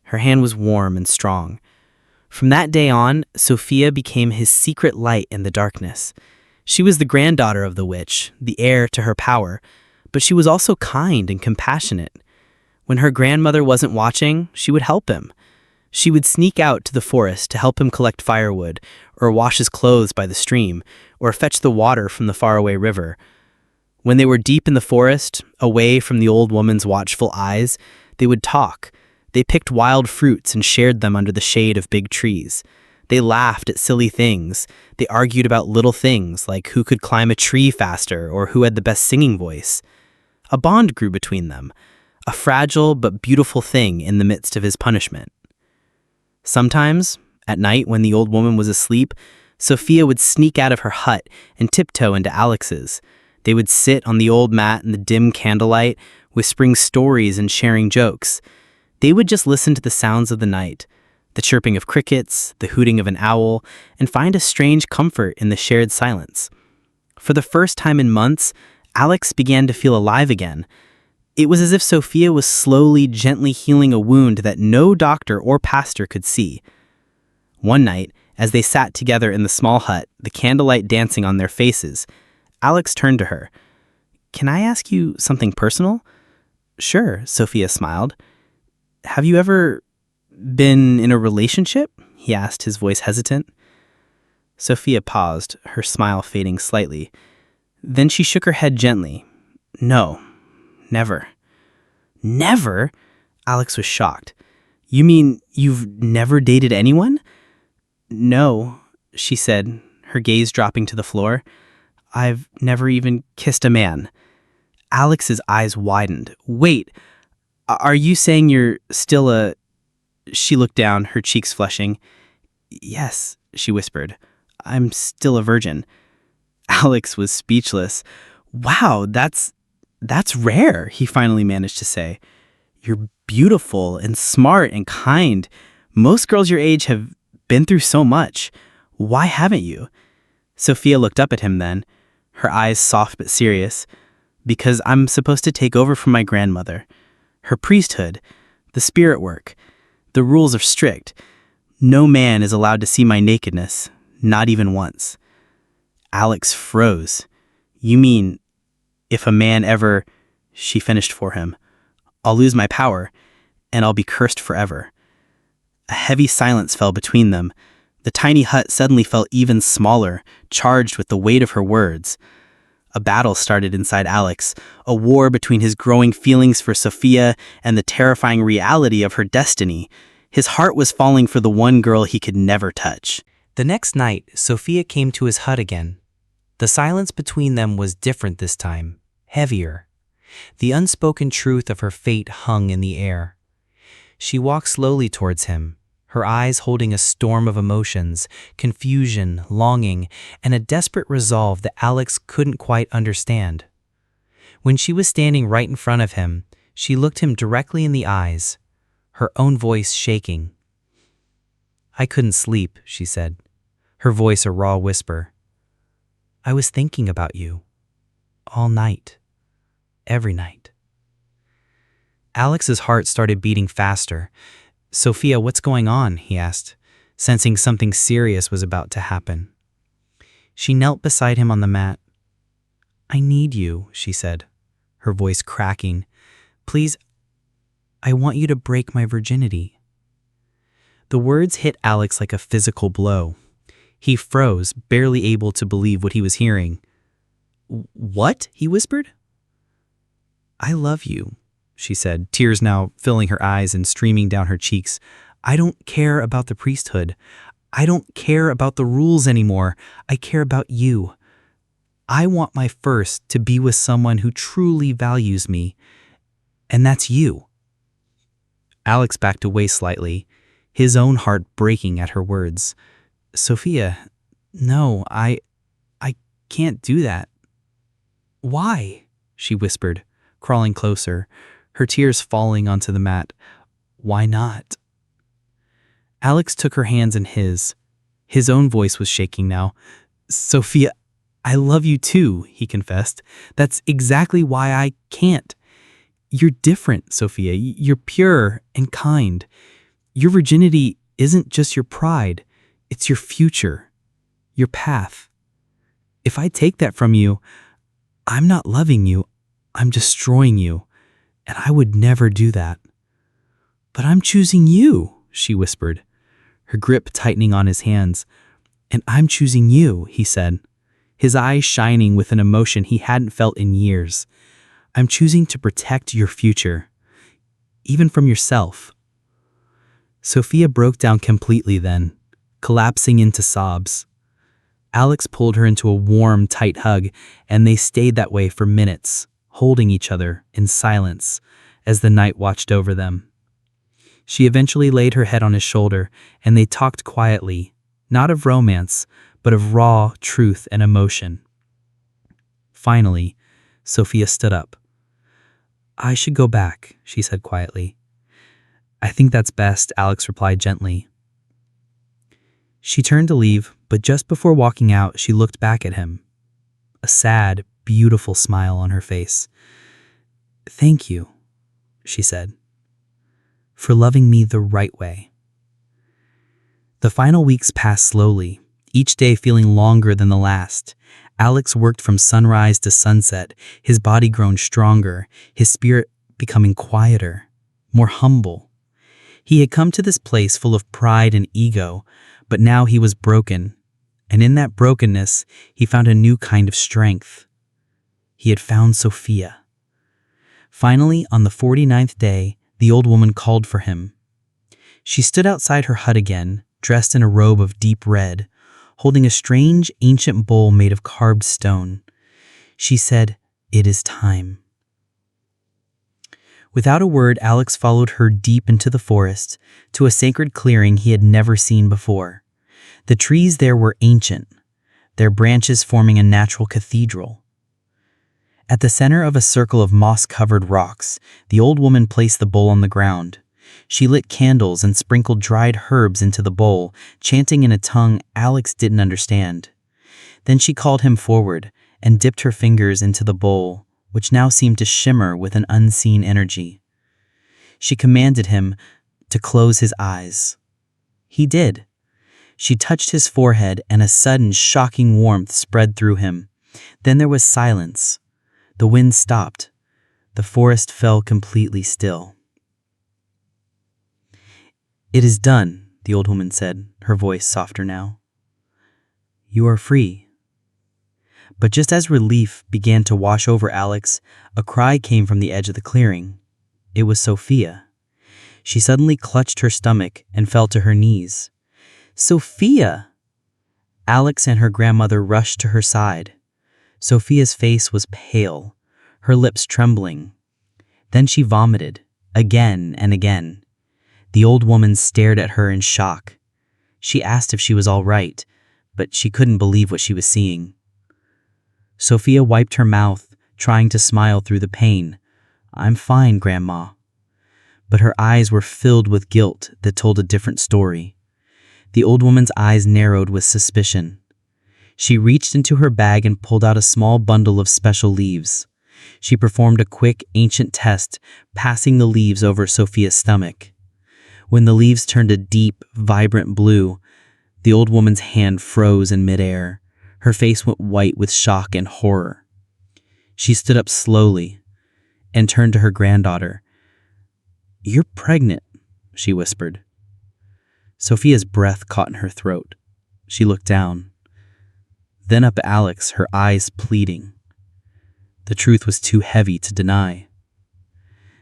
Her hand was warm and strong. From that day on, Sophia became his secret light in the darkness. She was the granddaughter of the witch, the heir to her power, but she was also kind and compassionate. When her grandmother wasn't watching, she would help him. She would sneak out to the forest to help him collect firewood, or wash his clothes by the stream, or fetch the water from the faraway river. When they were deep in the forest, away from the old woman's watchful eyes, they would talk. They picked wild fruits and shared them under the shade of big trees. They laughed at silly things. They argued about little things, like who could climb a tree faster or who had the best singing voice. A bond grew between them, a fragile but beautiful thing in the midst of his punishment. Sometimes, at night when the old woman was asleep, Sophia would sneak out of her hut and tiptoe into Alex's. They would sit on the old mat in the dim candlelight, whispering stories and sharing jokes. They would just listen to the sounds of the night, the chirping of crickets, the hooting of an owl, and find a strange comfort in the shared silence. For the first time in months, Alex began to feel alive again. It was as if Sophia was slowly, gently healing a wound that no doctor or pastor could see. One night, as they sat together in the small hut, the candlelight dancing on their faces, Alex turned to her. "Can I ask you something personal?" "Sure," Sophia smiled. "Have you ever been in a relationship?" he asked, his voice hesitant. Sophia paused, her smile fading slightly. Then she shook her head gently. "No, never." "Never?" Alex was shocked. "You mean you've never dated anyone?" "No," she said, her gaze dropping to the floor. "I've never even kissed a man." Alex's eyes widened. "Wait, are you saying you're still a..." She looked down, her cheeks flushing. "Yes," she whispered. "I'm still a virgin." Alex was speechless. "Wow, that's rare," he finally managed to say. "You're beautiful and smart and kind. Most girls your age have been through so much. Why haven't you?" Sophia looked up at him then, her eyes soft but serious. "Because I'm supposed to take over from my grandmother. Her priesthood, the spirit work. The rules are strict. No man is allowed to see my nakedness, not even once." Alex froze. "You mean, if a man ever..." She finished for him. "I'll lose my power, and I'll be cursed forever." A heavy silence fell between them. The tiny hut suddenly felt even smaller, charged with the weight of her words. A battle started inside Alex, a war between his growing feelings for Sophia and the terrifying reality of her destiny. His heart was falling for the one girl he could never touch. The next night, Sophia came to his hut again. The silence between them was different this time, heavier. The unspoken truth of her fate hung in the air. She walked slowly towards him, her eyes holding a storm of emotions, confusion, longing, and a desperate resolve that Alex couldn't quite understand. When she was standing right in front of him, she looked him directly in the eyes, her own voice shaking. "I couldn't sleep," she said, her voice a raw whisper. "I was thinking about you. all night. Every night. Alex's heart started beating faster. "Sophia, what's going on?" he asked, sensing something serious was about to happen. She knelt beside him on the mat. "I need you," she said, her voice cracking. "Please, I want you to break my virginity." The words hit Alex like a physical blow. He froze, barely able to believe what he was hearing. "What?" he whispered. "I love you," she said, tears now filling her eyes and streaming down her cheeks. "I don't care about the priesthood. I don't care about the rules anymore. I care about you. I want my first to be with someone who truly values me. And that's you." Alex backed away slightly, his own heart breaking at her words. "Sophia, no, I can't do that." "Why?" she whispered, crawling closer, her tears falling onto the mat. "Why not?" Alex took her hands in his. His own voice was shaking now. "Sophia, I love you too," he confessed. "That's exactly why I can't. You're different, Sophia. You're pure and kind. Your virginity isn't just your pride. It's your future, your path. If I take that from you, I'm not loving you. I'm destroying you. And I would never do that." "But I'm choosing you," she whispered, her grip tightening on his hands. "And I'm choosing you," he said, his eyes shining with an emotion he hadn't felt in years. "I'm choosing to protect your future, even from yourself." Sophia broke down completely then, collapsing into sobs. Alex pulled her into a warm, tight hug, and they stayed that way for minutes, holding each other in silence as the night watched over them. She eventually laid her head on his shoulder, and they talked quietly, not of romance, but of raw truth and emotion. Finally, Sophia stood up. "I should go back," she said quietly. "I think that's best," Alex replied gently. She turned to leave, but just before walking out, she looked back at him. A sad, beautiful smile on her face. "Thank you," she said, "for loving me the right way." The final weeks passed slowly, each day feeling longer than the last. Alex worked from sunrise to sunset, his body grown stronger, his spirit becoming quieter, more humble. He had come to this place full of pride and ego, but now he was broken, and in that brokenness, he found a new kind of strength. He had found Sophia. Finally, on the 49th day, the old woman called for him. She stood outside her hut again, dressed in a robe of deep red, holding a strange, ancient bowl made of carved stone. She said, "It is time." Without a word, Alex followed her deep into the forest, to a sacred clearing he had never seen before. The trees there were ancient, their branches forming a natural cathedral. At the center of a circle of moss-covered rocks, the old woman placed the bowl on the ground. She lit candles and sprinkled dried herbs into the bowl, chanting in a tongue Alex didn't understand. Then she called him forward and dipped her fingers into the bowl, which now seemed to shimmer with an unseen energy. She commanded him to close his eyes. He did. She touched his forehead, and a sudden, shocking warmth spread through him. Then there was silence. The wind stopped. The forest fell completely still. "It is done," the old woman said, her voice softer now. "You are free." But just as relief began to wash over Alex, a cry came from the edge of the clearing. It was Sophia. She suddenly clutched her stomach and fell to her knees. "Sophia!" Alex and her grandmother rushed to her side. Sophia's face was pale, her lips trembling. Then she vomited, again and again. The old woman stared at her in shock. She asked if she was all right, but she couldn't believe what she was seeing. Sophia wiped her mouth, trying to smile through the pain. "I'm fine, Grandma." But her eyes were filled with guilt that told a different story. The old woman's eyes narrowed with suspicion. She reached into her bag and pulled out a small bundle of special leaves. She performed a quick, ancient test, passing the leaves over Sophia's stomach. When the leaves turned a deep, vibrant blue, the old woman's hand froze in midair. Her face went white with shock and horror. She stood up slowly and turned to her granddaughter. "You're pregnant," she whispered. Sophia's breath caught in her throat. She looked down, then up at Alex, her eyes pleading. The truth was too heavy to deny.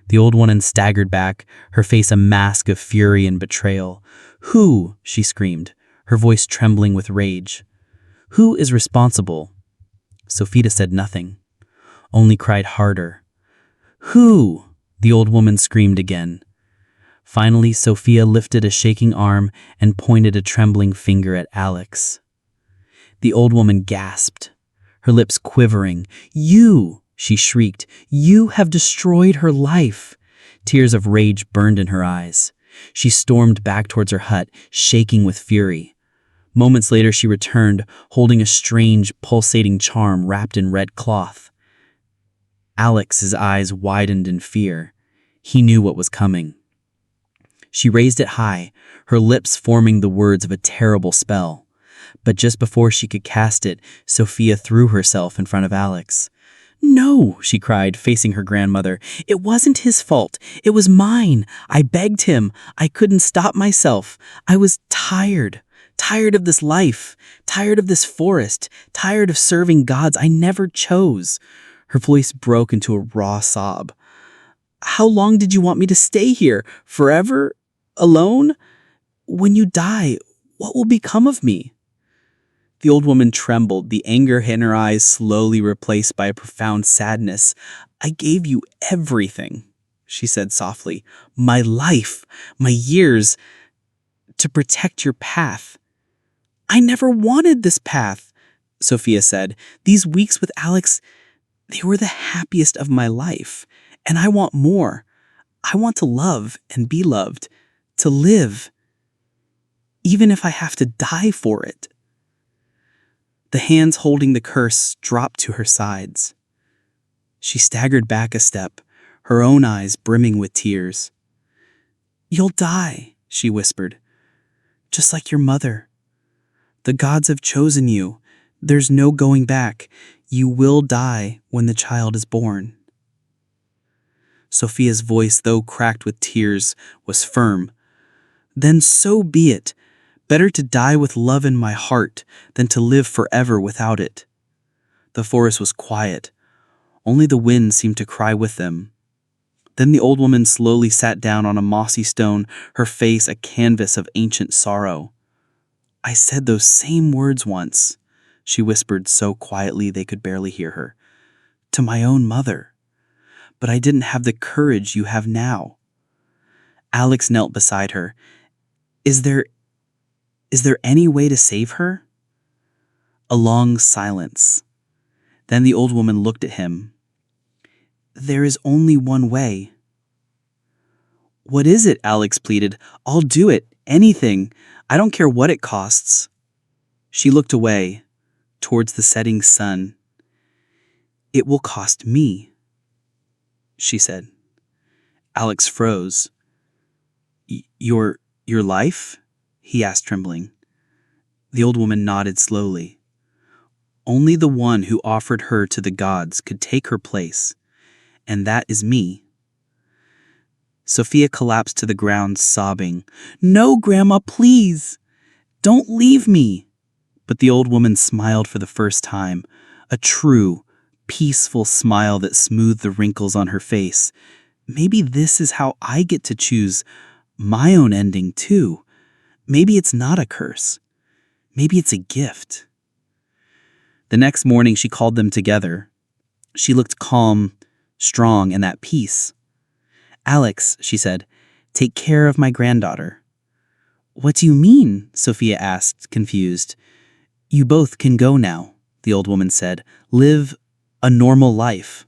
The old woman staggered back, her face a mask of fury and betrayal. "Who?" she screamed, her voice trembling with rage. "Who is responsible?" Sophia said nothing, only cried harder. "Who?" the old woman screamed again. Finally, Sophia lifted a shaking arm and pointed a trembling finger at Alex. The old woman gasped, her lips quivering. "You!" she shrieked. "You have destroyed her life." Tears of rage burned in her eyes. She stormed back towards her hut, shaking with fury. Moments later, she returned, holding a strange, pulsating charm wrapped in red cloth. Alex's eyes widened in fear. He knew what was coming. She raised it high, her lips forming the words of a terrible spell. But just before she could cast it, Sophia threw herself in front of Alex. "No," she cried, facing her grandmother. "It wasn't his fault. It was mine. I begged him. I couldn't stop myself. I was tired of this life, tired of this forest, tired of serving gods I never chose." Her voice broke into a raw sob. "How long did you want me to stay here? Forever? Alone? When you die, what will become of me?" The old woman trembled, the anger in her eyes slowly replaced by a profound sadness. "I gave you everything," she said softly. "My life, my years, to protect your path." "I never wanted this path," Sophia said. "These weeks with Alex, they were the happiest of my life. And I want more. I want to love and be loved, to live, even if I have to die for it." The hands holding the curse dropped to her sides. She staggered back a step, her own eyes brimming with tears. "You'll die," she whispered, "just like your mother. The gods have chosen you. There's no going back. You will die when the child is born." Sophia's voice, though cracked with tears, was firm. "Then so be it. Better to die with love in my heart than to live forever without it." The forest was quiet. Only the wind seemed to cry with them. Then the old woman slowly sat down on a mossy stone, her face a canvas of ancient sorrow. "I said those same words once," she whispered so quietly they could barely hear her, "to my own mother. But I didn't have the courage you have now." Alex knelt beside her. Is there any way to save her?" A long silence. Then the old woman looked at him. "There is only one way." "What is it?" Alex pleaded. "I'll do it. Anything. I don't care what it costs." She looked away, towards the setting sun. "It will cost me," she said. Alex froze. Your life?" he asked, trembling. The old woman nodded slowly. "Only the one who offered her to the gods could take her place, and that is me." Sophia collapsed to the ground, sobbing. "No, Grandma, please! Don't leave me!" But the old woman smiled for the first time, a true, peaceful smile that smoothed the wrinkles on her face. "Maybe this is how I get to choose my own ending, too. Maybe it's not a curse. Maybe it's a gift." The next morning, she called them together. She looked calm, strong, and at peace. "Alex," she said, "take care of my granddaughter." "What do you mean?" Sophia asked, confused. "You both can go now," the old woman said. "Live a normal life."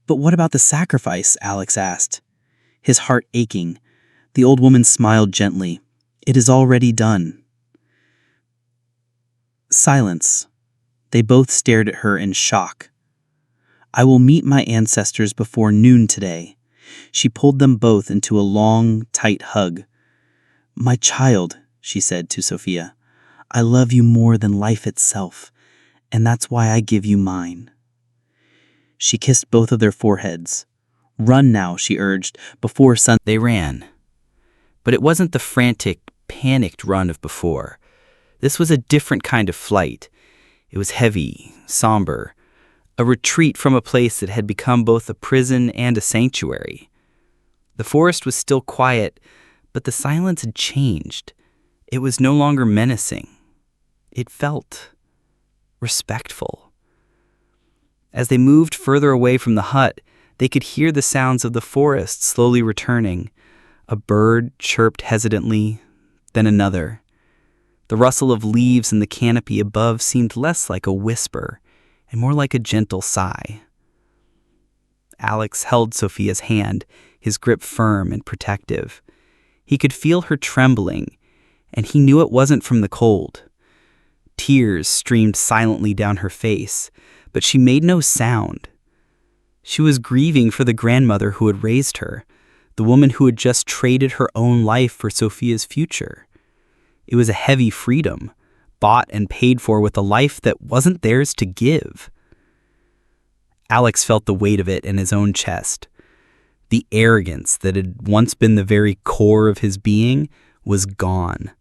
"But what about the sacrifice?" Alex asked, his heart aching. The old woman smiled gently. "It is already done." Silence. They both stared at her in shock. I will meet my ancestors before noon today. She pulled them both into a long, tight hug. My child, she said to Sophia, I love you more than life itself, and that's why I give you mine. She kissed both of their foreheads. Run now, she urged, before sun. They ran. But it wasn't the frantic, panicked run of before. This was a different kind of flight. It was heavy, somber, a retreat from a place that had become both a prison and a sanctuary. The forest was still quiet, but the silence had changed. It was no longer menacing. It felt respectful. As they moved further away from the hut, they could hear the sounds of the forest slowly returning. A bird chirped hesitantly, then another. The rustle of leaves in the canopy above seemed less like a whisper and more like a gentle sigh. Alex held Sophia's hand, his grip firm and protective. He could feel her trembling, and he knew it wasn't from the cold. Tears streamed silently down her face, but she made no sound. She was grieving for the grandmother who had raised her, the woman who had just traded her own life for Sophia's future. It was a heavy freedom, bought and paid for with a life that wasn't theirs to give. Alex felt the weight of it in his own chest. The arrogance that had once been the very core of his being was gone,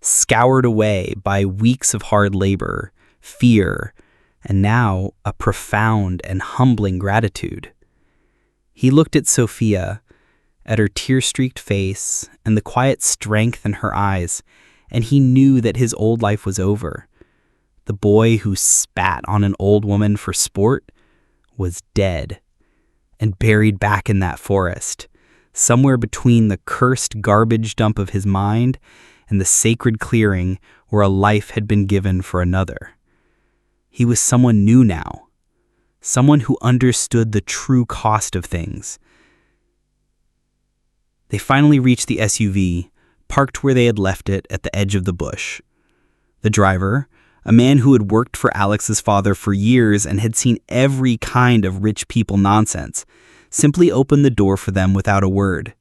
scoured away by weeks of hard labor, fear, and now a profound and humbling gratitude. He looked at Sophia, at her tear-streaked face and the quiet strength in her eyes, and he knew that his old life was over. The boy who spat on an old woman for sport was dead and buried back in that forest, somewhere between the cursed garbage dump of his mind and the sacred clearing where a life had been given for another. He was someone new now, someone who understood the true cost of things. They finally reached the SUV, parked where they had left it at the edge of the bush. The driver, a man who had worked for Alex's father for years and had seen every kind of rich people nonsense, simply opened the door for them without a word.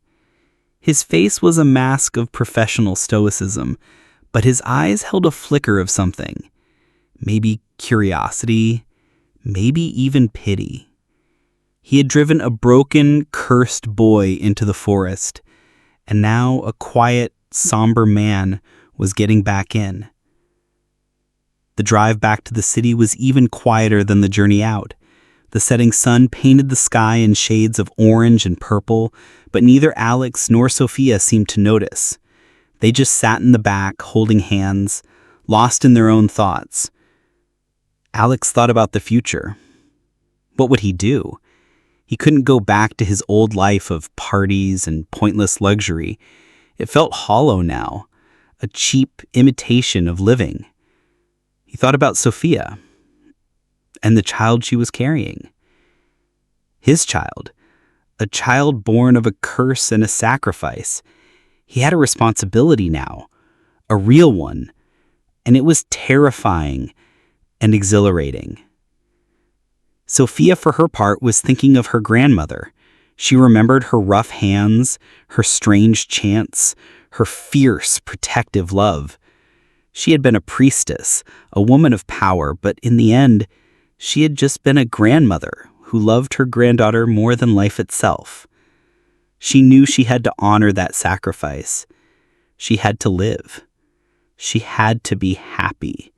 His face was a mask of professional stoicism, but his eyes held a flicker of something. Maybe curiosity, maybe even pity. He had driven a broken, cursed boy into the forest, and now a quiet, somber man was getting back in. The drive back to the city was even quieter than the journey out. The setting sun painted the sky in shades of orange and purple, but neither Alex nor Sophia seemed to notice. They just sat in the back, holding hands, lost in their own thoughts. Alex thought about the future. What would he do? He couldn't go back to his old life of parties and pointless luxury. It felt hollow now, a cheap imitation of living. He thought about Sophia and the child she was carrying. His child, a child born of a curse and a sacrifice. He had a responsibility now, a real one, and it was terrifying and exhilarating. Sophia, for her part, was thinking of her grandmother. She remembered her rough hands, her strange chants, her fierce, protective love. She had been a priestess, a woman of power, but in the end, she had just been a grandmother who loved her granddaughter more than life itself. She knew she had to honor that sacrifice. She had to live. She had to be happy.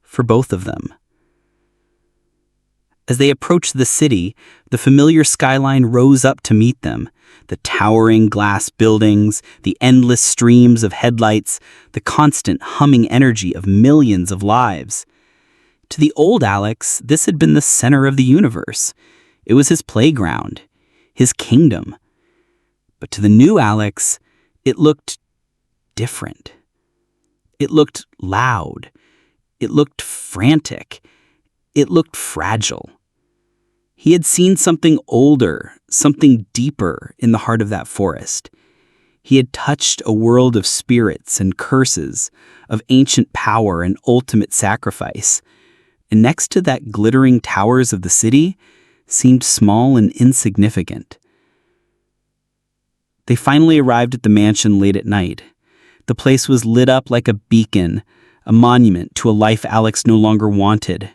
For both of them. As they approached the city, the familiar skyline rose up to meet them. The towering glass buildings, the endless streams of headlights, the constant humming energy of millions of lives. To the old Alex, this had been the center of the universe. It was his playground, his kingdom. But to the new Alex, it looked different. It looked loud. It looked frantic. It looked fragile. He had seen something older, something deeper in the heart of that forest. He had touched a world of spirits and curses, of ancient power and ultimate sacrifice, and next to that glittering towers of the city seemed small and insignificant. They finally arrived at the mansion late at night. The place was lit up like a beacon, a monument to a life Alex no longer wanted.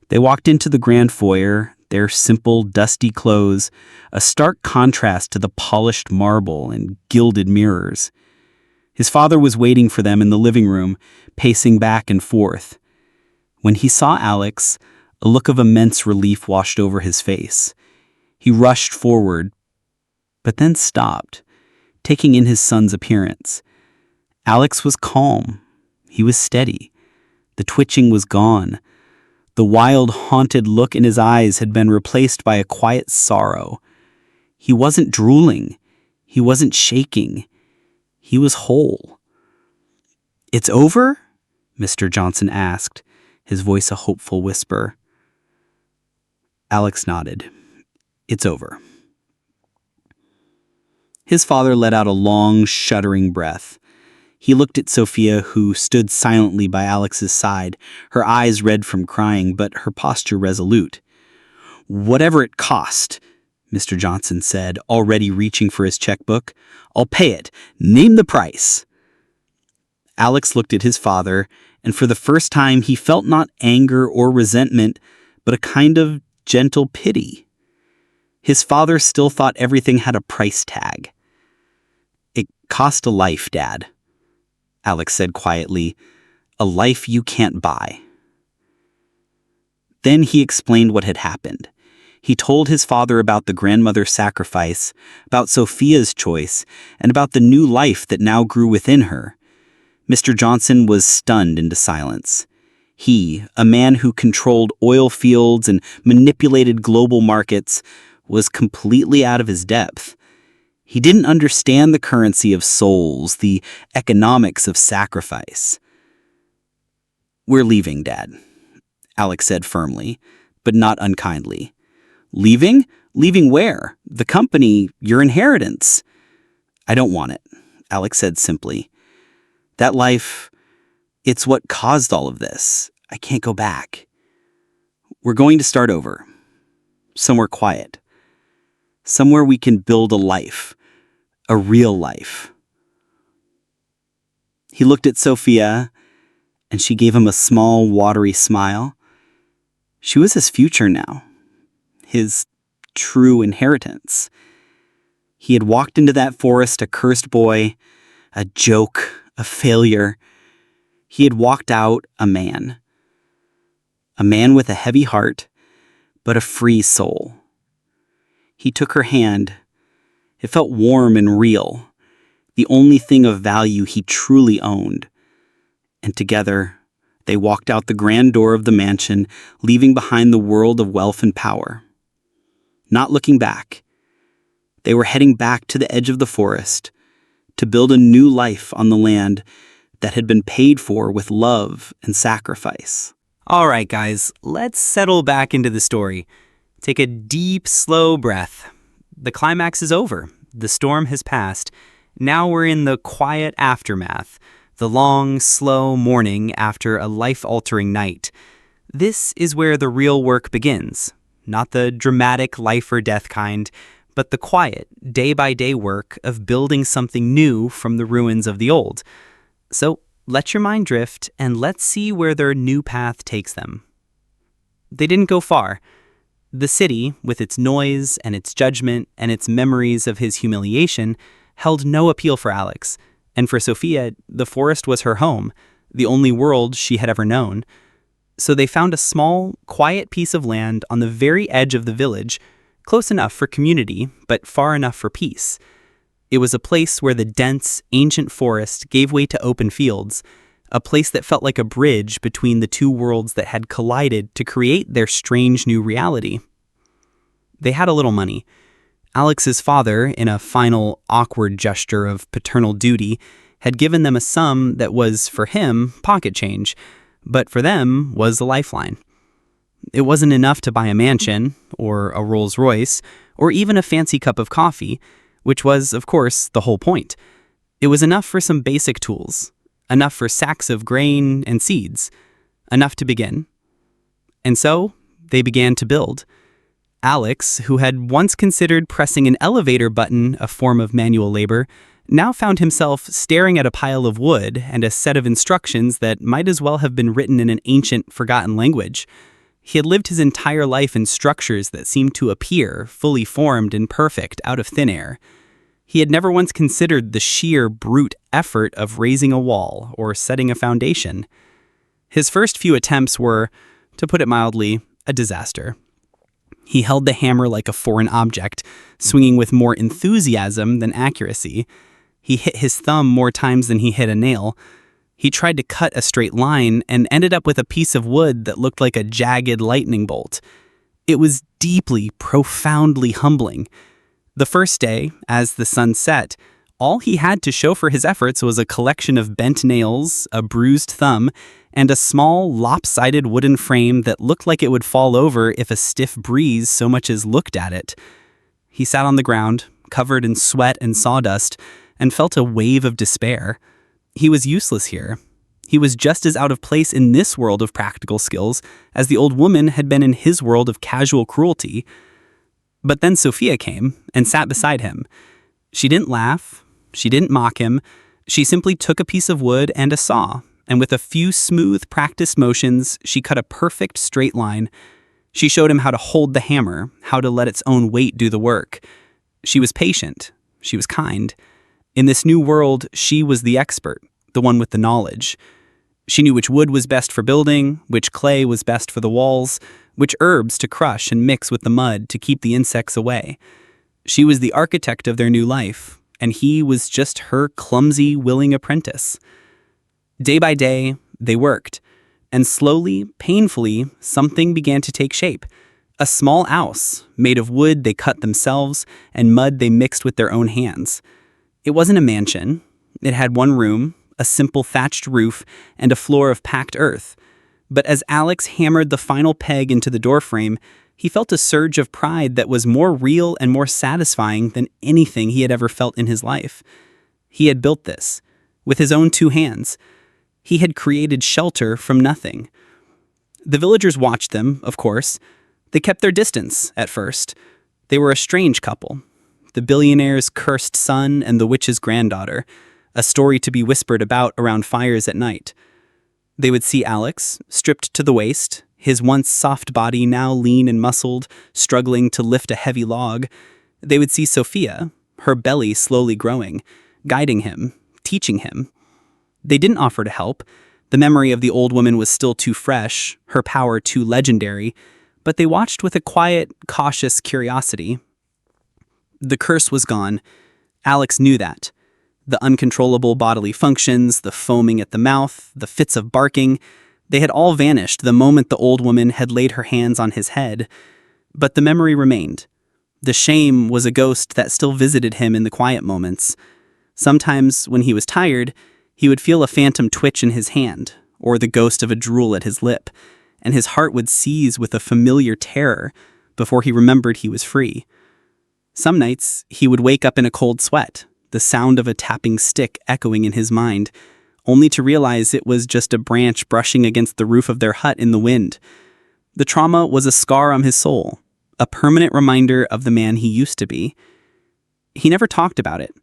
They walked into the grand foyer, their simple, dusty clothes, a stark contrast to the polished marble and gilded mirrors. His father was waiting for them in the living room, pacing back and forth. When he saw Alex, a look of immense relief washed over his face. He rushed forward, but then stopped, taking in his son's appearance. Alex was calm. He was steady. The twitching was gone. The wild, haunted look in his eyes had been replaced by a quiet sorrow. He wasn't drooling. He wasn't shaking. He was whole. "It's over?" Mr. Johnson asked, his voice a hopeful whisper. Alex nodded. "It's over." His father let out a long, shuddering breath. He looked at Sophia, who stood silently by Alex's side, her eyes red from crying, but her posture resolute. "Whatever it cost," Mr. Johnson said, already reaching for his checkbook. "I'll pay it. Name the price." Alex looked at his father, and for the first time he felt not anger or resentment, but a kind of gentle pity. His father still thought everything had a price tag. "It cost a life, Dad," Alex said quietly, "a life you can't buy." Then he explained what had happened. He told his father about the grandmother's sacrifice, about Sophia's choice, and about the new life that now grew within her. Mr. Johnson was stunned into silence. He, a man who controlled oil fields and manipulated global markets, was completely out of his depth. He didn't understand the currency of souls, the economics of sacrifice. "We're leaving, Dad," Alex said firmly, but not unkindly. "Leaving? Leaving where? The company, your inheritance." "I don't want it," Alex said simply. "That life, it's what caused all of this. I can't go back. We're going to start over. Somewhere quiet. Somewhere we can build a life. A real life." He looked at Sophia, and she gave him a small, watery smile. She was his future now. His true inheritance. He had walked into that forest a cursed boy, a joke, a failure. He had walked out a man. A man with a heavy heart, but a free soul. He took her hand. It felt warm and real, the only thing of value he truly owned. And together, they walked out the grand door of the mansion, leaving behind the world of wealth and power. Not looking back, they were heading back to the edge of the forest to build a new life on the land that had been paid for with love and sacrifice. All right, guys, let's settle back into the story. Take a deep, slow breath. The climax is over. The storm has passed. Now we're in the quiet aftermath, the long, slow morning after a life-altering night. This is where the real work begins. Not the dramatic life or death kind, but the quiet, day-by-day work of building something new from the ruins of the old. So let your mind drift, and let's see where their new path takes them. They didn't go far. The city, with its noise and its judgment and its memories of his humiliation, held no appeal for Alex. And for Sophia, the forest was her home, the only world she had ever known. So they found a small, quiet piece of land on the very edge of the village, close enough for community, but far enough for peace. It was a place where the dense, ancient forest gave way to open fields, a place that felt like a bridge between the two worlds that had collided to create their strange new reality. They had a little money. Alex's father, in a final, awkward gesture of paternal duty, had given them a sum that was, for him, pocket change, but for them was a lifeline. It wasn't enough to buy a mansion, or a Rolls-Royce, or even a fancy cup of coffee, which was, of course, the whole point. It was enough for some basic tools, enough for sacks of grain and seeds, enough to begin. And so, they began to build. Alex, who had once considered pressing an elevator button a form of manual labor, now found himself staring at a pile of wood and a set of instructions that might as well have been written in an ancient, forgotten language. He had lived his entire life in structures that seemed to appear fully formed and perfect out of thin air. He had never once considered the sheer, brute effort of raising a wall or setting a foundation. His first few attempts were, to put it mildly, a disaster. He held the hammer like a foreign object, swinging with more enthusiasm than accuracy. He hit his thumb more times than he hit a nail. He tried to cut a straight line and ended up with a piece of wood that looked like a jagged lightning bolt. It was deeply, profoundly humbling. The first day, as the sun set, all he had to show for his efforts was a collection of bent nails, a bruised thumb, and a small, lopsided wooden frame that looked like it would fall over if a stiff breeze so much as looked at it. He sat on the ground, covered in sweat and sawdust, and felt a wave of despair. He was useless here. He was just as out of place in this world of practical skills as the old woman had been in his world of casual cruelty. But then Sophia came and sat beside him. She didn't laugh. She didn't mock him. She simply took a piece of wood and a saw, and with a few smooth, practiced motions, she cut a perfect straight line. She showed him how to hold the hammer, how to let its own weight do the work. She was patient. She was kind. In this new world, she was the expert, the one with the knowledge. She knew which wood was best for building, which clay was best for the walls, which herbs to crush and mix with the mud to keep the insects away. She was the architect of their new life, and he was just her clumsy, willing apprentice. Day by day, they worked, and slowly, painfully, something began to take shape. A small house, made of wood they cut themselves and mud they mixed with their own hands. It wasn't a mansion. It had one room, a simple thatched roof, and a floor of packed earth. But as Alex hammered the final peg into the doorframe, he felt a surge of pride that was more real and more satisfying than anything he had ever felt in his life. He had built this, with his own two hands. He had created shelter from nothing. The villagers watched them, of course. They kept their distance, at first. They were a strange couple. The billionaire's cursed son and the witch's granddaughter, a story to be whispered about around fires at night. They would see Alex, stripped to the waist, his once soft body now lean and muscled, struggling to lift a heavy log. They would see Sophia, her belly slowly growing, guiding him, teaching him. They didn't offer to help. The memory of the old woman was still too fresh, her power too legendary, but they watched with a quiet, cautious curiosity. The curse was gone. Alex knew that. The uncontrollable bodily functions, the foaming at the mouth, the fits of barking, they had all vanished the moment the old woman had laid her hands on his head. But the memory remained. The shame was a ghost that still visited him in the quiet moments. Sometimes, when he was tired, he would feel a phantom twitch in his hand, or the ghost of a drool at his lip, and his heart would seize with a familiar terror before he remembered he was free. Some nights, he would wake up in a cold sweat, the sound of a tapping stick echoing in his mind, only to realize it was just a branch brushing against the roof of their hut in the wind. The trauma was a scar on his soul, a permanent reminder of the man he used to be. He never talked about it,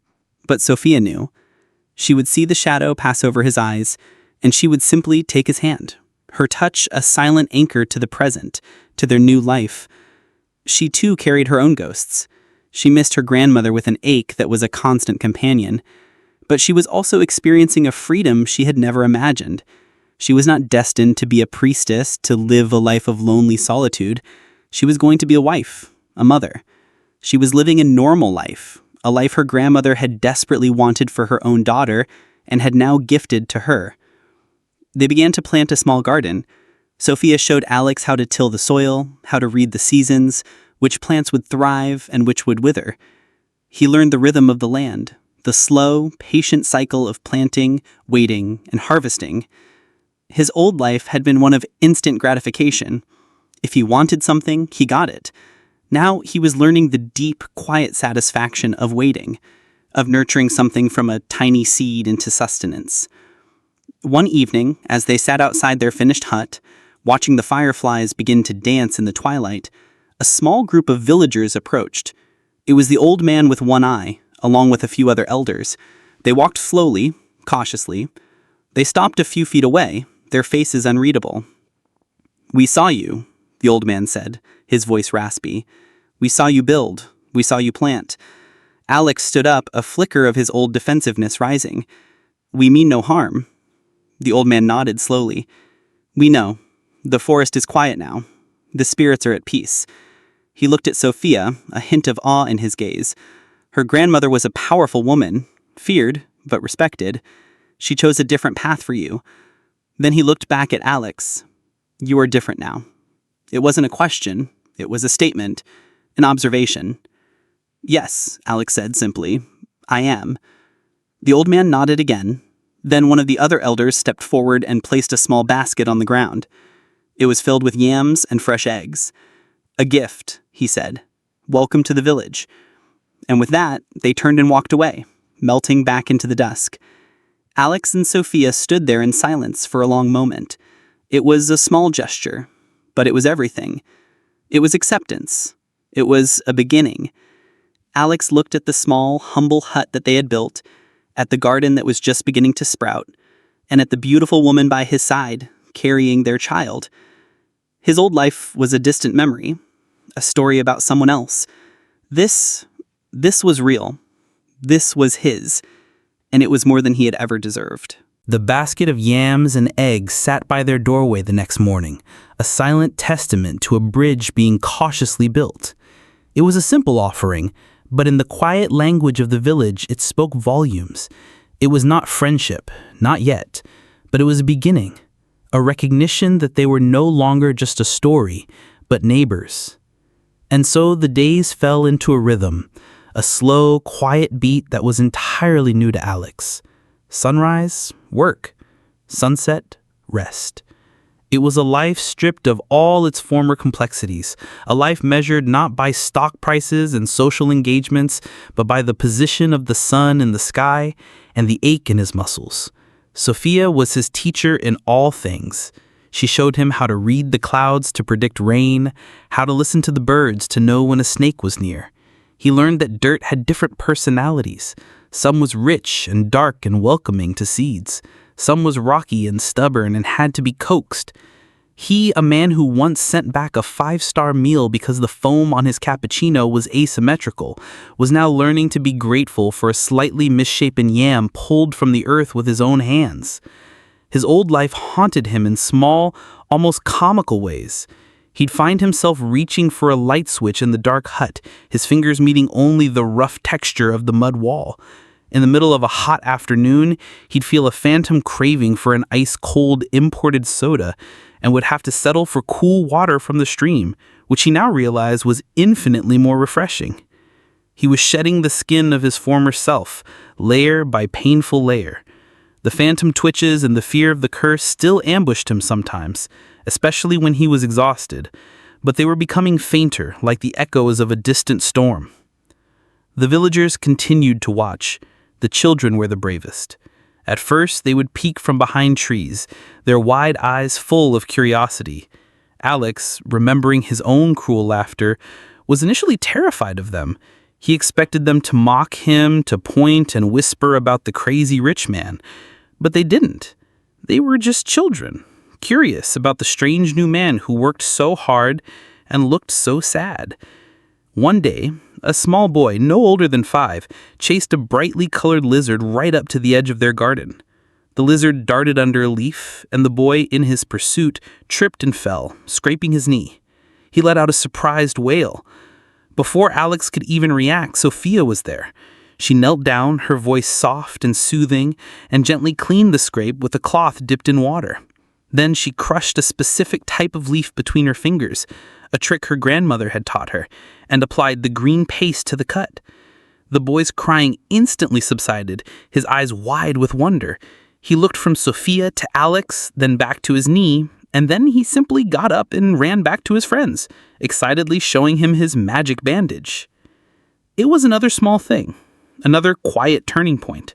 but Sophia knew. She would see the shadow pass over his eyes, and she would simply take his hand, her touch a silent anchor to the present, to their new life. She too carried her own ghosts. She missed her grandmother with an ache that was a constant companion. But she was also experiencing a freedom she had never imagined. She was not destined to be a priestess, to live a life of lonely solitude. She was going to be a wife, a mother. She was living a normal life, a life her grandmother had desperately wanted for her own daughter and had now gifted to her. They began to plant a small garden. Sophia showed Alex how to till the soil, how to read the seasons, which plants would thrive and which would wither. He learned the rhythm of the land, the slow, patient cycle of planting, waiting, and harvesting. His old life had been one of instant gratification. If he wanted something, he got it. Now he was learning the deep, quiet satisfaction of waiting, of nurturing something from a tiny seed into sustenance. One evening, as they sat outside their finished hut, watching the fireflies begin to dance in the twilight, a small group of villagers approached. It was the old man with one eye, along with a few other elders. They walked slowly, cautiously. They stopped a few feet away, their faces unreadable. "We saw you," the old man said, his voice raspy. "We saw you build. We saw you plant." Alex stood up, a flicker of his old defensiveness rising. "We mean no harm." The old man nodded slowly. "We know. The forest is quiet now. The spirits are at peace." He looked at Sophia, a hint of awe in his gaze. Her grandmother was a powerful woman, feared, but respected. She chose a different path for you. Then he looked back at Alex. "You are different now." It wasn't a question. It was a statement, an observation. "Yes," Alex said simply. "I am." The old man nodded again. Then one of the other elders stepped forward and placed a small basket on the ground. It was filled with yams and fresh eggs. "A gift," he said. "Welcome to the village." And with that, they turned and walked away, melting back into the dusk. Alex and Sophia stood there in silence for a long moment. It was a small gesture, but it was everything. It was acceptance. It was a beginning. Alex looked at the small, humble hut that they had built, at the garden that was just beginning to sprout, and at the beautiful woman by his side, carrying their child. His old life was a distant memory, a story about someone else. This was real. This was his, and it was more than he had ever deserved. The basket of yams and eggs sat by their doorway the next morning, a silent testament to a bridge being cautiously built. It was a simple offering, but in the quiet language of the village, it spoke volumes. It was not friendship, not yet, but it was a beginning, a recognition that they were no longer just a story, but neighbors. And so the days fell into a rhythm, a slow, quiet beat that was entirely new to Alex. Sunrise, work. Sunset, rest. It was a life stripped of all its former complexities, a life measured not by stock prices and social engagements, but by the position of the sun in the sky and the ache in his muscles. Sophia was his teacher in all things. She showed him how to read the clouds to predict rain, how to listen to the birds to know when a snake was near. He learned that dirt had different personalities. Some was rich and dark and welcoming to seeds. Some was rocky and stubborn and had to be coaxed. He, a man who once sent back a 5-star meal because the foam on his cappuccino was asymmetrical, was now learning to be grateful for a slightly misshapen yam pulled from the earth with his own hands. His old life haunted him in small, almost comical ways. He'd find himself reaching for a light switch in the dark hut, his fingers meeting only the rough texture of the mud wall. In the middle of a hot afternoon, he'd feel a phantom craving for an ice-cold imported soda and would have to settle for cool water from the stream, which he now realized was infinitely more refreshing. He was shedding the skin of his former self, layer by painful layer. The phantom twitches and the fear of the curse still ambushed him sometimes, especially when he was exhausted, but they were becoming fainter, like the echoes of a distant storm. The villagers continued to watch. The children were the bravest. At first, they would peek from behind trees, their wide eyes full of curiosity. Alex, remembering his own cruel laughter, was initially terrified of them. He expected them to mock him, to point and whisper about the crazy rich man. But they didn't. They were just children, curious about the strange new man who worked so hard and looked so sad. One day, a small boy, no older than 5, chased a brightly colored lizard right up to the edge of their garden. The lizard darted under a leaf, and the boy, in his pursuit, tripped and fell, scraping his knee. He let out a surprised wail. Before Alex could even react, Sophia was there. She knelt down, her voice soft and soothing, and gently cleaned the scrape with a cloth dipped in water. Then she crushed a specific type of leaf between her fingers, a trick her grandmother had taught her, and applied the green paste to the cut. The boy's crying instantly subsided, his eyes wide with wonder. He looked from Sophia to Alex, then back to his knee, and then he simply got up and ran back to his friends, excitedly showing him his magic bandage. It was another small thing, another quiet turning point.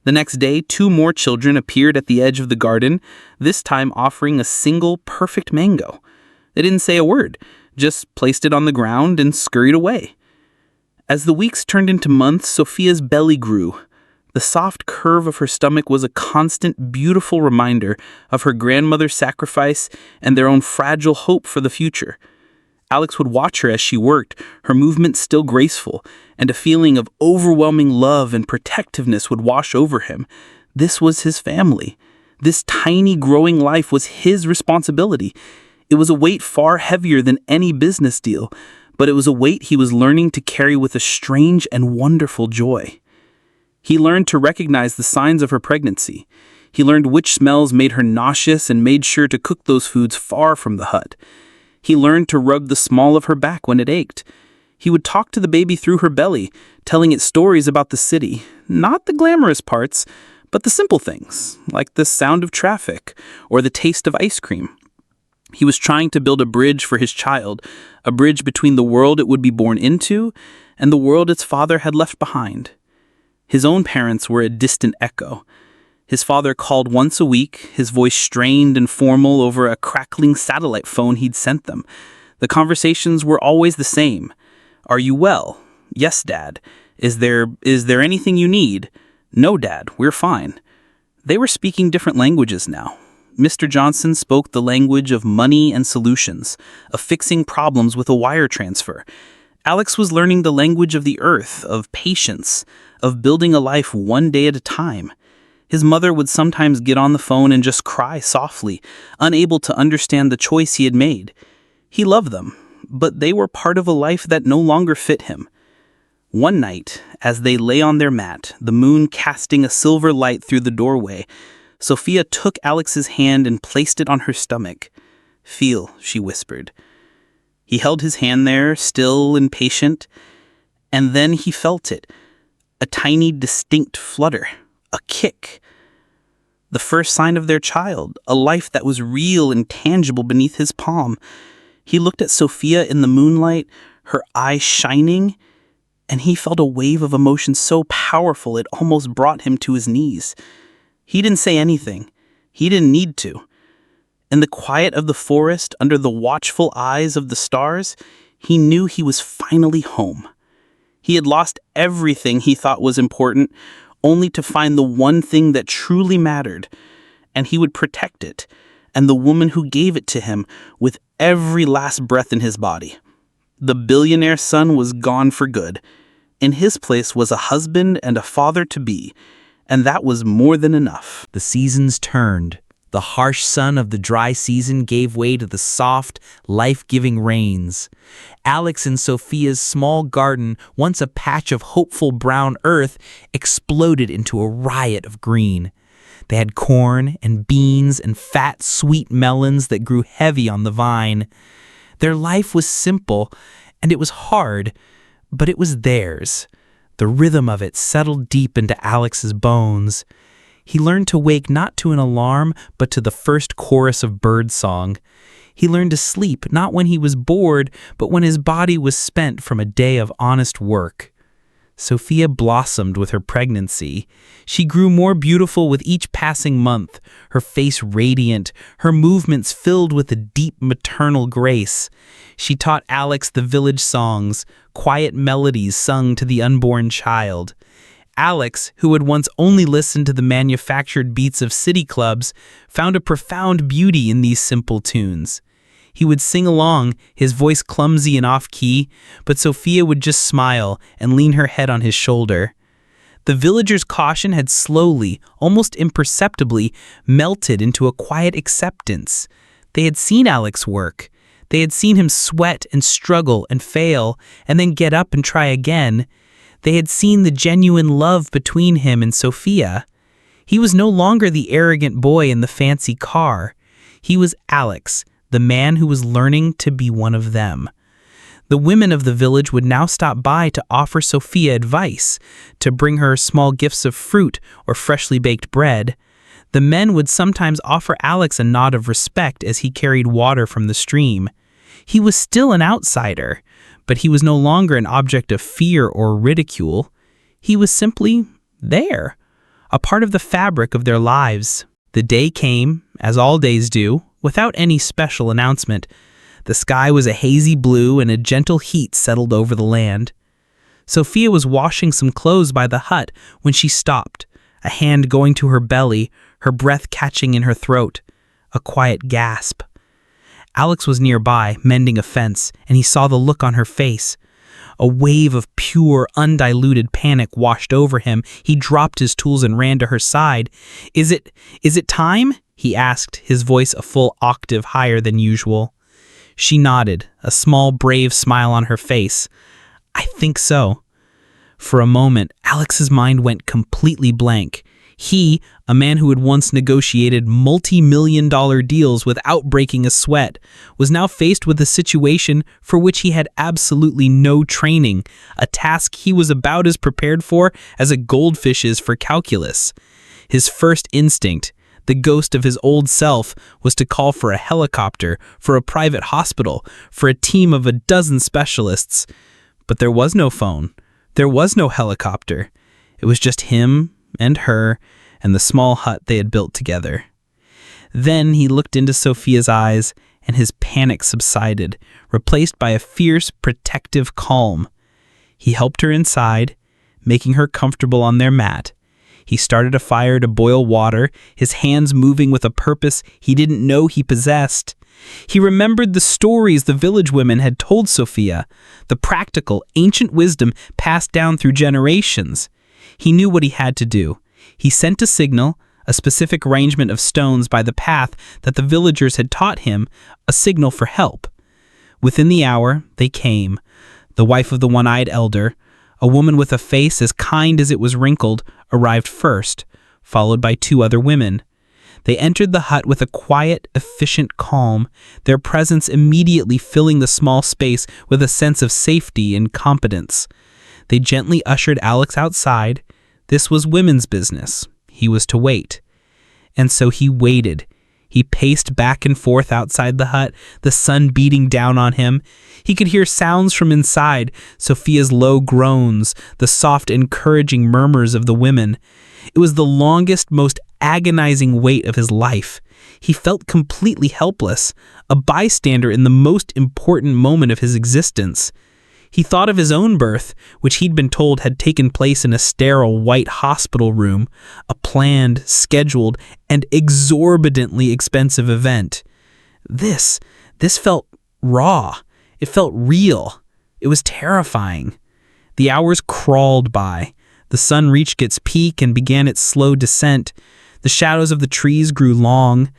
The next day, 2 more children appeared at the edge of the garden, this time offering a single perfect mango. They didn't say a word, just placed it on the ground and scurried away. As the weeks turned into months, Sophia's belly grew. The soft curve of her stomach was a constant, beautiful reminder of her grandmother's sacrifice and their own fragile hope for the future. Alex would watch her as she worked, her movements still graceful, and a feeling of overwhelming love and protectiveness would wash over him. This was his family. This tiny, growing life was his responsibility. It was a weight far heavier than any business deal, but it was a weight he was learning to carry with a strange and wonderful joy. He learned to recognize the signs of her pregnancy. He learned which smells made her nauseous and made sure to cook those foods far from the hut. He learned to rub the small of her back when it ached. He would talk to the baby through her belly, telling it stories about the city, not the glamorous parts, but the simple things, like the sound of traffic or the taste of ice cream. He was trying to build a bridge for his child, a bridge between the world it would be born into and the world its father had left behind. His own parents were a distant echo. His father called once a week, his voice strained and formal over a crackling satellite phone he'd sent them. The conversations were always the same. "Are you well?" "Yes, Dad." Is there anything you need?" "No, Dad, we're fine." They were speaking different languages now. Mr. Johnson spoke the language of money and solutions, of fixing problems with a wire transfer. Alex was learning the language of the earth, of patience, of building a life one day at a time. His mother would sometimes get on the phone and just cry softly, unable to understand the choice he had made. He loved them, but they were part of a life that no longer fit him. One night, as they lay on their mat, the moon casting a silver light through the doorway, Sophia took Alex's hand and placed it on her stomach. "Feel," she whispered. He held his hand there, still and patient, and then he felt it, a tiny, distinct flutter. A kick. The first sign of their child, a life that was real and tangible beneath his palm. He looked at Sophia in the moonlight, her eyes shining, and he felt a wave of emotion so powerful it almost brought him to his knees. He didn't say anything. He didn't need to. In the quiet of the forest, under the watchful eyes of the stars, he knew he was finally home. He had lost everything he thought was important, only to find the one thing that truly mattered, and he would protect it, and the woman who gave it to him with every last breath in his body. The billionaire son was gone for good. In his place was a husband and a father-to-be, and that was more than enough. The seasons turned. The harsh sun of the dry season gave way to the soft, life-giving rains. Alex and Sophia's small garden, once a patch of hopeful brown earth, exploded into a riot of green. They had corn and beans and fat, sweet melons that grew heavy on the vine. Their life was simple, and it was hard, but it was theirs. The rhythm of it settled deep into Alex's bones. He learned to wake not to an alarm, but to the first chorus of birdsong. He learned to sleep not when he was bored, but when his body was spent from a day of honest work. Sophia blossomed with her pregnancy. She grew more beautiful with each passing month, her face radiant, her movements filled with a deep maternal grace. She taught Alex the village songs, quiet melodies sung to the unborn child. Alex, who had once only listened to the manufactured beats of city clubs, found a profound beauty in these simple tunes. He would sing along, his voice clumsy and off-key, but Sophia would just smile and lean her head on his shoulder. The villagers' caution had slowly, almost imperceptibly, melted into a quiet acceptance. They had seen Alex work. They had seen him sweat and struggle and fail, and then get up and try again. They had seen the genuine love between him and Sophia. He was no longer the arrogant boy in the fancy car. He was Alex, the man who was learning to be one of them. The women of the village would now stop by to offer Sophia advice, to bring her small gifts of fruit or freshly baked bread. The men would sometimes offer Alex a nod of respect as he carried water from the stream. He was still an outsider, but he was no longer an object of fear or ridicule. He was simply there, a part of the fabric of their lives. The day came, as all days do, without any special announcement. The sky was a hazy blue and a gentle heat settled over the land. Sophia was washing some clothes by the hut when she stopped, a hand going to her belly, her breath catching in her throat. A quiet gasp. Alex was nearby, mending a fence, and he saw the look on her face. A wave of pure, undiluted panic washed over him. He dropped his tools and ran to her side. Is it time?" he asked, his voice a full octave higher than usual. She nodded, a small, brave smile on her face. "I think so." For a moment, Alex's mind went completely blank. He, a man who had once negotiated multi-million-dollar deals without breaking a sweat, was now faced with a situation for which he had absolutely no training, a task he was about as prepared for as a goldfish is for calculus. His first instinct, the ghost of his old self, was to call for a helicopter, for a private hospital, for a team of a dozen specialists. But there was no phone. There was no helicopter. It was just him and her and the small hut they had built together. Then he looked into Sophia's eyes, and his panic subsided, replaced by a fierce, protective calm. He helped her inside, making her comfortable on their mat. He started a fire to boil water, his hands moving with a purpose he didn't know he possessed. He remembered the stories the village women had told Sophia, the practical, ancient wisdom passed down through generations. He knew what he had to do. He sent a signal, a specific arrangement of stones by the path that the villagers had taught him, a signal for help. Within the hour, they came. The wife of the one-eyed elder, a woman with a face as kind as it was wrinkled, arrived first, followed by 2 other women. They entered the hut with a quiet, efficient calm, their presence immediately filling the small space with a sense of safety and competence. They gently ushered Alex outside. This was women's business. He was to wait. And so he waited. He paced back and forth outside the hut, the sun beating down on him. He could hear sounds from inside, Sophia's low groans, the soft, encouraging murmurs of the women. It was the longest, most agonizing wait of his life. He felt completely helpless, a bystander in the most important moment of his existence. He thought of his own birth, which he'd been told had taken place in a sterile white hospital room, a planned, scheduled, and exorbitantly expensive event. This felt raw. It felt real. It was terrifying. The hours crawled by. The sun reached its peak and began its slow descent. The shadows of the trees grew long.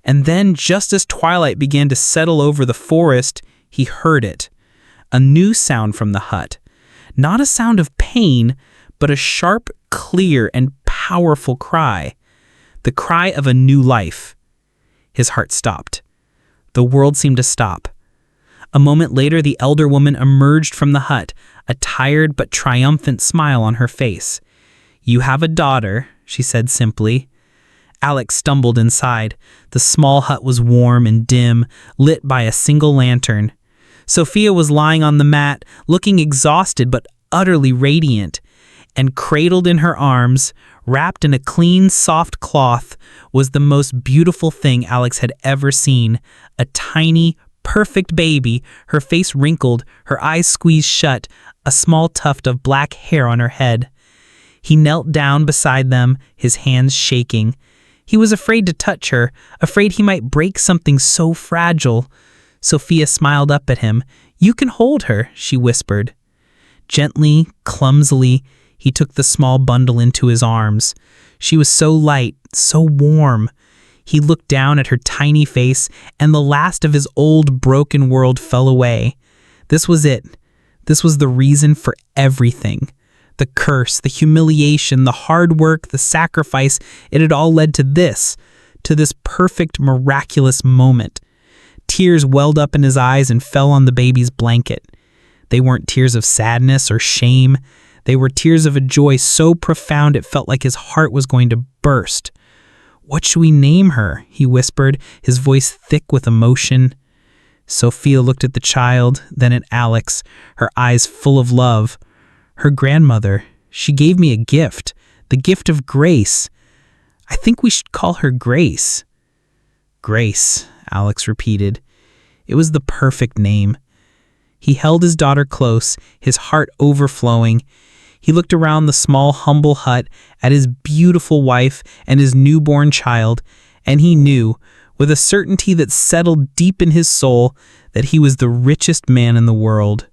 And then, just as twilight began to settle over the forest, he heard it. A new sound from the hut. Not a sound of pain, but a sharp, clear, and powerful cry. The cry of a new life. His heart stopped. The world seemed to stop. A moment later, the elder woman emerged from the hut, a tired but triumphant smile on her face. "You have a daughter," she said simply. Alex stumbled inside. The small hut was warm and dim, lit by a single lantern. Sophia was lying on the mat, looking exhausted but utterly radiant. And cradled in her arms, wrapped in a clean, soft cloth, was the most beautiful thing Alex had ever seen. A tiny, perfect baby, her face wrinkled, her eyes squeezed shut, a small tuft of black hair on her head. He knelt down beside them, his hands shaking. He was afraid to touch her, afraid he might break something so fragile. Sophia smiled up at him. "You can hold her," she whispered. Gently, clumsily, he took the small bundle into his arms. She was so light, so warm. He looked down at her tiny face, and the last of his old, broken world fell away. This was it. This was the reason for everything. The curse, the humiliation, the hard work, the sacrifice, it had all led to this perfect, miraculous moment. Tears welled up in his eyes and fell on the baby's blanket. They weren't tears of sadness or shame. They were tears of a joy so profound it felt like his heart was going to burst. "What should we name her?" he whispered, his voice thick with emotion. Sophia looked at the child, then at Alex, her eyes full of love. "Her grandmother. She gave me a gift, the gift of grace. I think we should call her Grace." "Grace," Alex repeated. It was the perfect name. He held his daughter close, his heart overflowing. He looked around the small, humble hut at his beautiful wife and his newborn child, and he knew, with a certainty that settled deep in his soul, that he was the richest man in the world.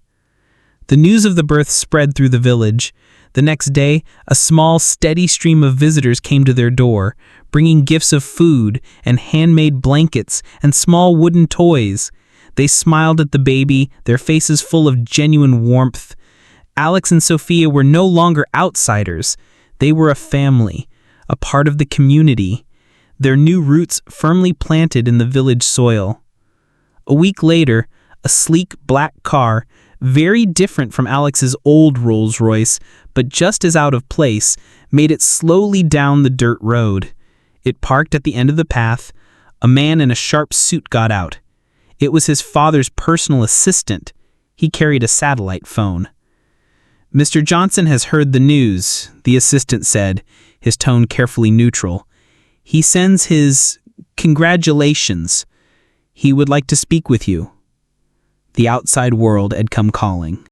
The news of the birth spread through the village. The next day, a small, steady stream of visitors came to their door, bringing gifts of food and handmade blankets and small wooden toys. They smiled at the baby, their faces full of genuine warmth. Alex and Sophia were no longer outsiders. They were a family, a part of the community, their new roots firmly planted in the village soil. A week later, a sleek black car, very different from Alex's old Rolls-Royce, but just as out of place, made it slowly down the dirt road. It parked at the end of the path. A man in a sharp suit got out. It was his father's personal assistant. He carried a satellite phone. "Mr. Johnson has heard the news," the assistant said, his tone carefully neutral. "He sends his congratulations. He would like to speak with you." The outside world had come calling.